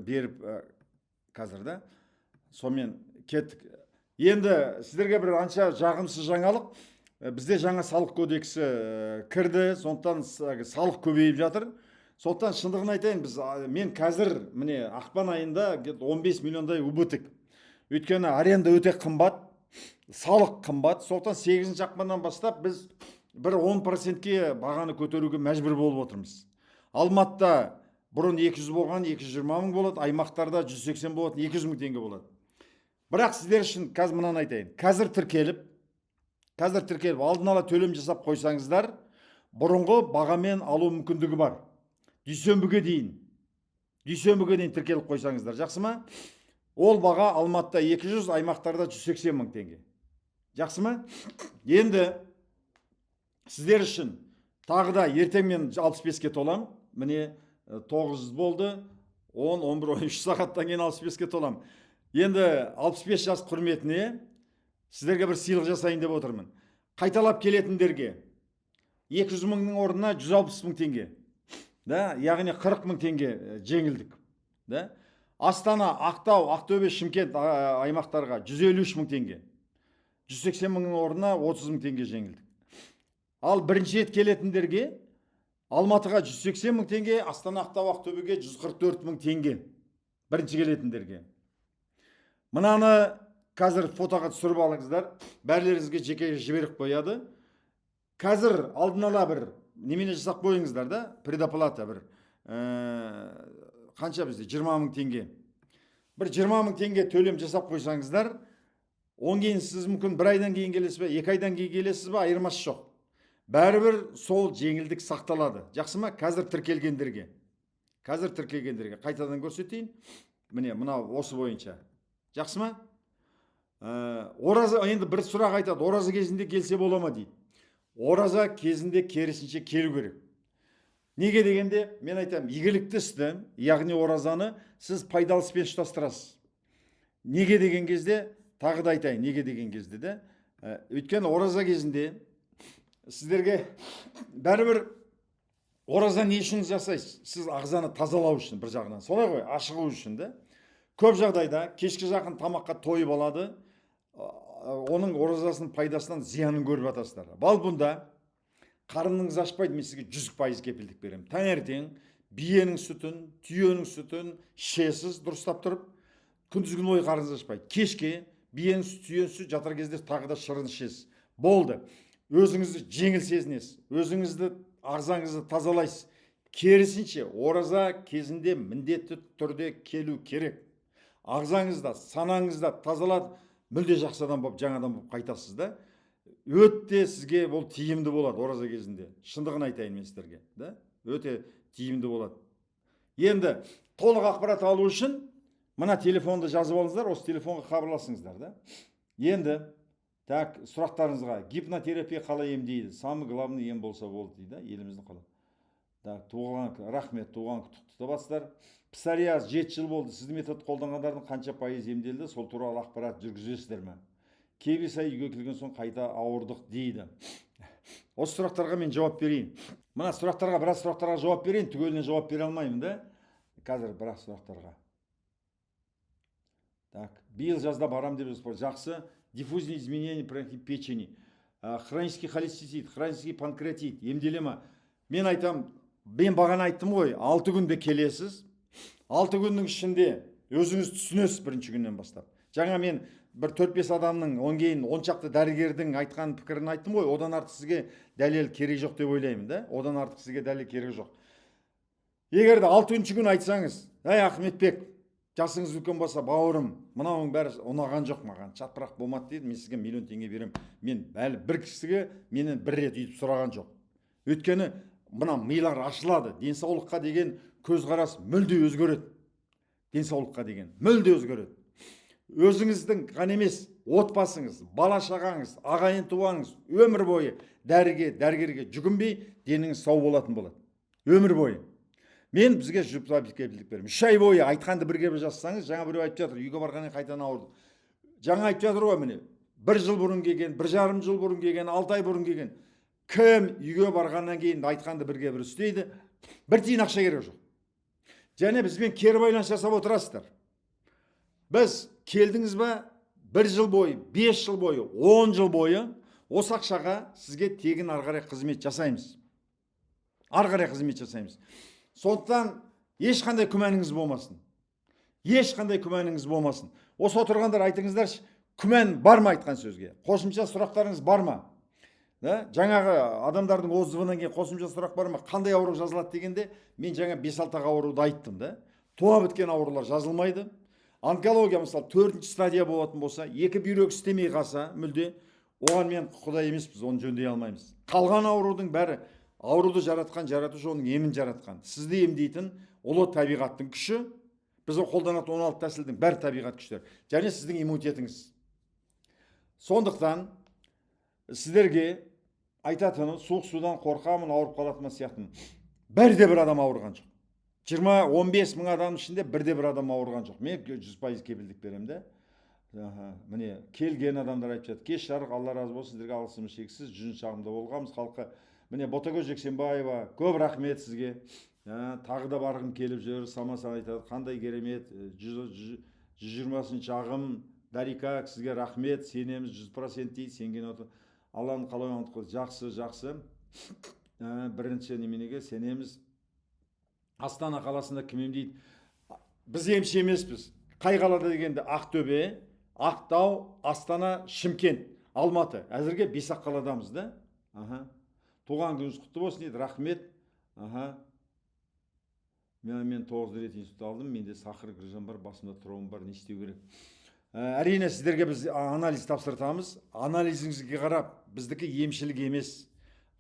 беріп қазір да. Сонымен кеттік. Енді сіздерге бір анша жағымсыз жаңалық. Бізде жаңа салық кодексі кірді, сондықтан салық көбейіп жатыр. Сондықтан шындығын айтайын, мен қазір міне ақпан айында 15 миллиондай убыток. Өйткені аренда өте қымбат, салық қымбат. Сондықтан 8 ақпаннан бастап біз бір 10%-ке бағаны көтеруге мәжбүр болып отырмыз. Алматыда бұрын 200 болған 220 мың болады, аймақтарда 180 болатын 200 мың теңге болады. Бірақ сіздер үшін қазір мынаны айтайын. Қазір тіркеліп, алдын ала төлем жасап қойсаңыздар, бұрынғы бағамен алу мүмкіндігі бар. Дүйсенбіге дейін тіркеліп қойсаңыздар, жақсы ма? Ол баға Алматыда 200, аймақтарда 180 мың теңге. Жақсы ма? Енді сіздер үшін тағы да ертең мен 65-ке толам. Міне 9 болды, 10, 11, 13 сағаттан кейін 65-ке толам. Енді 65 жас құрметіне сіздерге бір сыйлық жасайын деп отырмын. Қайталап келетіндерге 200 мыңның орнына 160 мың теңге. Яғни 40 мың теңге жеңілдік. Астана, Ақтау, Ақтөбе, Шымкент аймақтарға 153 мың теңге. 180 мыңның орнына 30 мың теңге жеңілдік. Ал бірінші рет келетіндерге Алматыға 180 мың теңге, Астана, Ақтау, Ақтөбеге 144 мың теңге. Бірінші келетіндерге. Мынаны қазір фотоға түсіріп алыңыздар. Бәрлеріңізге жеке жіберіп қояды. Қазір алдын ала бір немене жасап қойыңыздар да, предоплата бір қанша бізде 20 мың теңге. Бір 20 мың теңге төлем жасап қойсаңыздар, он кейін сіз мүмкін 1 айдан кейін келесіз бе, 2 айдан кейін келесіз бе, айырмасы жоқ. Бәрібір сол жеңілдік сақталады. Жақсы ма? Қазір тіркелгендерге қайтадан көрсетейін. Міне, мынау осы бойынша. Жақсы ма? Ораза, енді бір сұрақ айтады, ораза кезінде келсе бола ма дейді. Ораза кезінде керісінше келу керек. Неге дегенде, мен айтам, игілікті істі, яғни оразаны сіз пайдалы іспен ұштастырасыз. Неге деген кезде, тағы да айтайын, неге деген кезде де, өйткені ораза кезінде сіздерге бәрібір ораза не үшін жасайсыз? Сіз ағзаны тазалау үшін бір жағынан, солай ғой, ашығу үшін де. Көп жағдайда кешкі жақын тамаққа тойып алады, оның оразасының пайдасынан зиянын көріп атасыздар. Бал бұнда қарыныңыз ашпайды, мен сізге 100% кепілдік беремін. Таңертең биенің сүтін, түйенің сүтін ішесіз, дұрыстап тұрып, күндізгі ой қарыныңыз ашпайды. Кешке биенің сүт, түйенің сүт жатар кезде тағы да шырын ішесіз. Болды. Өзіңізді жеңіл сезінесіз, өзіңізді ағзаңызды тазалайсыз. Керісінше ораза кезінде міндетті түрде келу керек. ағзаңызда, санаңызда тазалады, мүлде жақсы адам болып, жаңадан болып қайтасыз да. Өте сізге бұл тиімді болады ораза кезінде. Шындығын айтайын мен сіздерге, да? Өте тиімді болады. Енді толық ақпарат алу үшін мына телефонды жазып алыңыздар, осы телефонға хабарласыңыздар, да? Енді так, сұрақтарыңызға гипнотерапия қалай емдейді? Самый главный ем болса болды дейді, еліміздің қалай. Так, туған рахмет, туған құттықтап. Псориаз 7 жыл болды. Сіздің метод қолданғандардың қанша пайыз емделді? Сол туралы ақпарат жүргізесіздер ме? Кейбір сай үйге келген соң қайта ауырдық дейді. Осы сұрақтарға мен жауап берейін. Мына сұрақтарға, біраз сұрақтарға жауап берейін, түгеліне жауап бере алмаймын да. Қазір біраз сұрақтарға. Так, биыл жазда барам деп жоспар. Жақсы. Диффузные изменения печени, хронический холецистит, хронический панкреатит, емделема. Мен айтам, мен бағана айттым ғой, 6 күнде келесіз. 6 күннің ішінде өзіңіз түсінесіз бірінші күннен бастап. Жаңа мен бір 4-5 адамның, он кейін 10 шақты дәрігердің айтқан пікірін айттым ғой, одан артық сізге дәлел керек жоқ деп ойлаймын, да? Одан артық сізге дәлел керек жоқ. Егер де 6-шы күн айтсаңыз, әй Ахметбек, жасыңыз үлкен болса, бауырым, мынауың бәрі ұнаған жоқ маған, шатпырақ болмады дейді, мен сізге миллион теңге берем. Мен әлі бір кісіге менен бір рет үйтіп сұраған жоқ. Өйткені мына милар ашылады, денсаулыққа деген көзқарас мүлде өзгереді. Денсаулыққа деген мүлде өзгереді. Өзіңіздің ғана емес, отбасыңыз, бала шағаңыз, ағайын туаңыз өмір бойы дәрігерге жүгінбей, деніңіз сау болатын болады. Өмір бойы. Мен бізге жүптабілік берем. 3 ай бойы айтқанды бірге бір жазсаңыз, жаңа біреу айтып жатыр, үйге барғаннан қайтадан ауырды. Жаңа айтып жатыр ғой, міне, 1 жыл бұрын келген, 1,5 жыл бұрын келген, 6 ай бұрын келген. Кім үйге барғаннан кейін айтқанды бірге бір істейді, бір тиын ақша керек жоқ. Және бізбен кері байланыс жасап отырасыздар. Біз келдіңіз ба, 1 жыл бойы, 5 жыл бойы, 10 жыл бойы осы ақшаға сізге тегін арғарай қызмет жасаймыз. Арғарай қызмет жасаймыз. Сондықтан ешқандай күмәніңіз болмасын. Ешқандай күмәніңіз болмасын. Осы отырғандар айтыңыздаршы, күмән бар ма айтқан сөзге? Қосымша сұрақтарыңыз бар ма? Жаңағы адамдардың отзывынан кейін қосымша сұрақ бар ма? Қандай ауру жазылады дегенде, мен жаңа 5-6 ауруды айттым да. Туа біткен аурулар жазылмайды. Онкология мысалы 4-ші стадия болатын болса, 2 бүйрек істемей қалса, мүлде, оған мен құдай емеспіз, оны жөндей алмаймыз. Қалған аурудың бәрі ауруды жаратқан жаратушы оның емін жаратқан. Сізді емдейтін ұлы табиғаттың күші, біз қолданатын 16 тәсілдің бәрі табиғат күштер. Және сіздің иммунитетіңіз. Сондықтан сіздерге айтатыным, суық судан қорқамын, ауырып қалатыма сияқтымын. Бірде бір адам ауырған жоқ. 20-15 мың адам ішінде бірде бір адам ауырған жоқ. Мен 100% кепілдік берем де. Міне келген адамдар айтып жатыр, кеш жарық, Алла разы болсын, сіздерге алғысымыз шексіз, 100 шағымда болғанбыз халыққа. Міне Ботагөз Жексенбаева, көп рахмет сізге. Тағы да барғым келіп жүр, Самасан айтады, қандай керемет, 120 шағым, Дарика, сізге рахмет, сенеміз 100% дейді, сенген отыр. Алланың қалауын жақсы. Бірінші неменеге сенеміз. Астана қаласында кім емдейді? Біз емші емеспіз. Қай қалада дегенде Ақтөбе, Ақтау, Астана, Шымкент, Алматы. Әзірге 5-ақ қаладамыз да. Туған күніңіз құтты болсын дейді, рахмет. Мен 9 рет институт алдым, менде сахар грыжам бар, басымда тромб бар, не істеу керек? Әрине сіздерге біз анализ тапсыртамыз. Анализіңізге қарап, біздікі емшілік емес,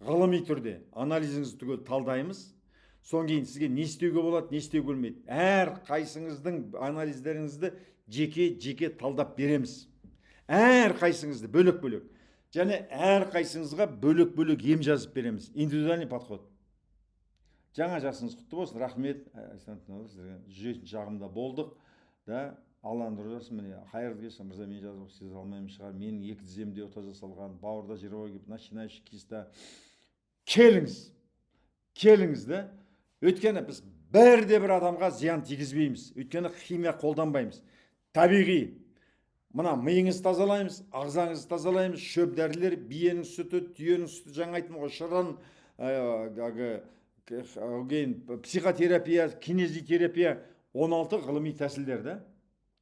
ғылыми түрде анализіңізді түгел талдаймыз. Соң кейін сізге не істеуге болады, не істеуге болмайды. Әр қайсыңыздың анализдеріңізді жеке талдап береміз. Әр қайсыңызды бөлек-бөлек. Және әр қайсыңызға бөлек-бөлек ем жазып береміз. Индивидуальный подход. Жаңа жасыңыз құтты болсын, рахмет. 100 шағымда болдық. Алланың нұры міне қайырлы кеш, мырза, мен жазып сіз алмаймын шығар. Менің 2 тіземде ота жасалған, бауырда жировой кеп, начинающий киста. Келіңіз да. Өйткені біз бірде бір адамға зиян тигізбейміз. Өйткені химия қолданбаймыз. Табиғи. Мына миыңыз тазалаймыз, ағзаңызды тазалаймыз, шөп дәрілер, биенің сүті, түйенің сүті, жаңа айттым ғой, шырын, психотерапия, кинезитерапия, 16 ғылыми тәсілдер да.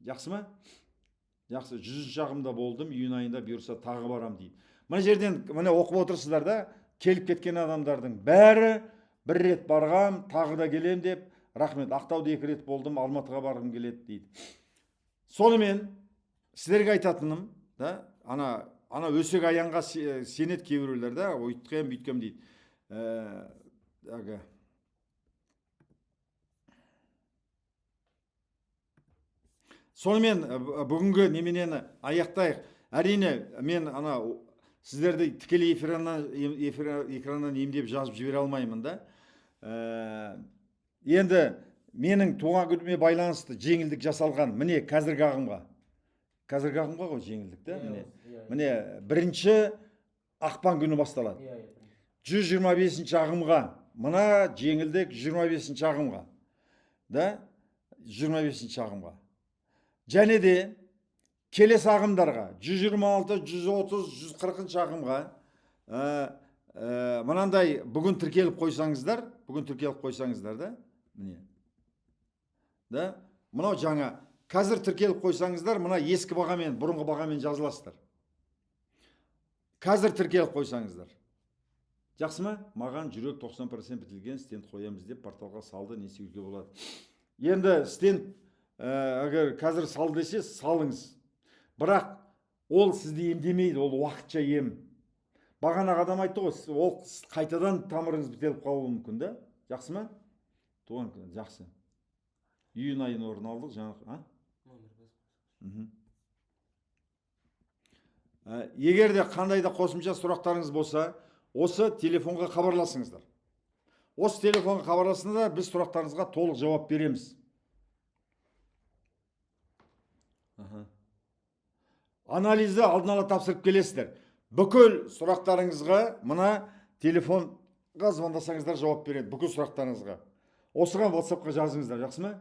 Жақсы ма? Жақсы, 100 шағымда болдым, июнь айында бұйырса тағы барам дейді. Мына жерден оқып отырсыздар да, келіп кеткен адамдардың бәрі бір рет барғам, тағы да келем деп, рахмет, Ақтауда 2 рет болдым, Алматыға барғым келеді дейді. Сонымен сіздерге айтатыным, да, ана өсек аяңға сенет кейбіреулер, да, өйткен бүйткен дейді. Сонымен бүгінгі неменені аяқтайық. Әрине, мен сіздерді тікелей экраннан емдеп жазып жібере алмаймын, да. Енді менің туған күніме байланысты жеңілдік жасалған, міне қазіргі ағымға ғой жеңілдік, да, міне 1 ақпан күні басталады. 125 ағымға, мына жеңілдік 25 ағымға, да, 25 ағымға. Және де келесі ағымдарға 126, 130, 140 ағымға мынандай бүгін тіркеліп қойсаңыздар, да, міне. Да, мынау жаңа, қазір тіркеліп қойсаңыздар, мына ескі бағамен, бұрынғы бағамен жазыласыздар. Қазір тіркеліп қойсаңыздар. Жақсы ма? Маған жүрек 90% бітілген стенд қоямыз деп порталға салды, не істеуге болады. Енді стенд егер қазір сал десе, салыңыз. Бірақ ол сізді емдемейді, ол уақытша ем. Бағана адам айтты ғой, ол қайтадан тамырыңыз бітеліп қалуы мүмкін, да? Жақсы ма? Туған күні, жақсы. Июнь айын орын алдық, жаңа. Егер де қандай да қосымша сұрақтарыңыз болса, осы телефонға хабарласыңыздар. Осы телефонға хабарласыңыздар, біз сұрақтарыңызға толық жауап береміз. Анализді алдын ала тапсырып келесіздер. Бүкіл сұрақтарыңызға мына телефонға звондасаңыздар жауап береді, бүкіл сұрақтарыңызға. Осыған WhatsApp-қа жазыңыздар, жақсы ма?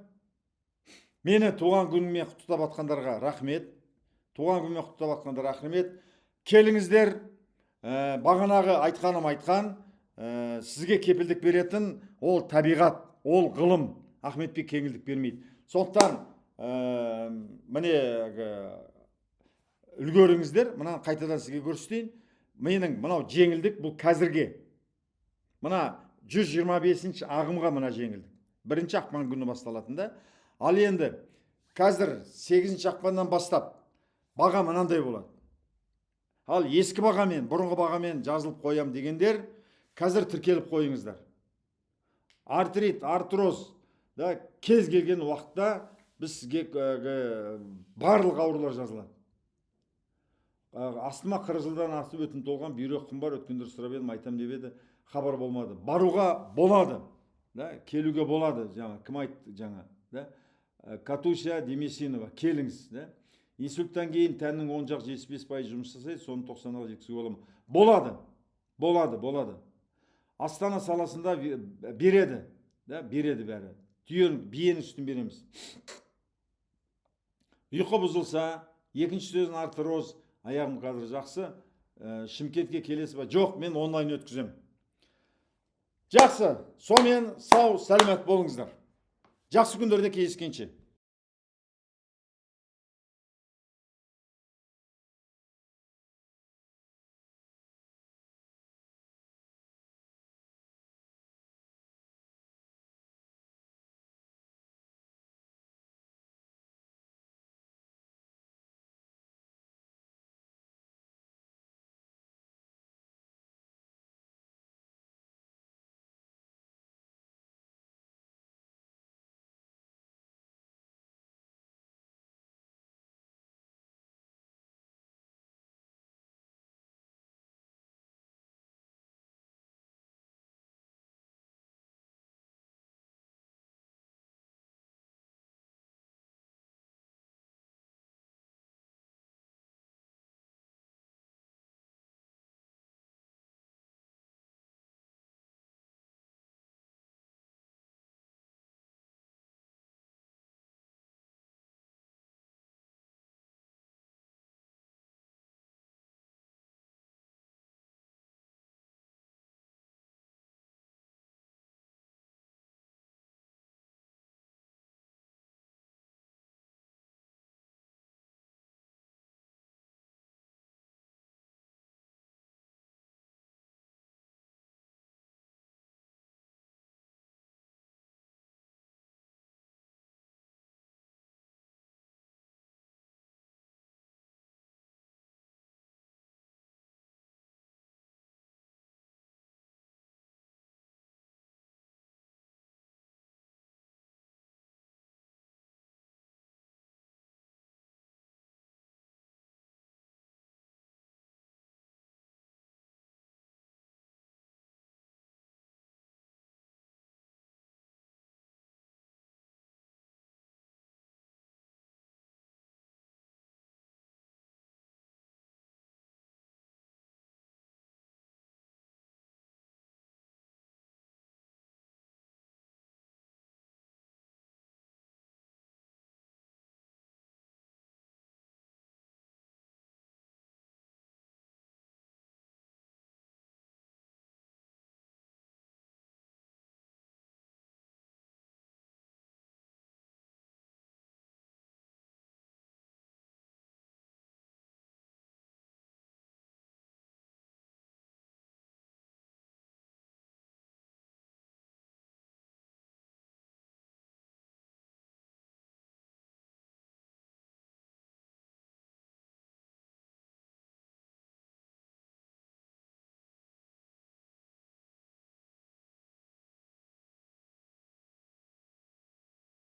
Мені туған күніме құттықтап атқандарға рахмет. Келіңіздер, бағанағы айтқан, сізге кепілдік беретін, ол табиғат, ол ғылым. Ахметбек кеңілдік бермейді. Сондықтан, міне үлгеріңіздер, мына қайтадан сізге көрсетейін. Менің мынау жеңілдік, бұл қазірге. Мына 125 ағымға мына жеңілдік. 1 ақпан күні басталатында. Ал енді қазір 8 ақпаннан бастап баға мынандай болады. Ал ескі бағамен, бұрынғы бағамен жазылып қоям дегендер, қазір тіркеліп қойыңыздар. Артрит, артроз, да, кез келген уақытта біз сізге барлық аурулар жазылады. Астыма 40 жылдан асып өтін толған бүйрек қымбар, өткендер сұрап едім, айтам деп еді, хабар болмады. Баруға болады, да, келуге болады, жаңа, кім айтты жаңа, да? Катуся Демесинова, келіңіз, да? Инсульттан кейін тәннің 10-75% жұмыс жасайды, соны 90-ға жеткізуге болады. Болады. Астана саласында береді, да, береді бәрі. Биенің сүтін береміз. Ұйқы бұзылса, екінші сөзін артроз, аяғым қазір жақсы, Шымкентке келесі ба? Жоқ, мен онлайн өткізем. Жақсы, сонымен сау, сәлемет болыңыздар. Жақсы күндерде кездескенше.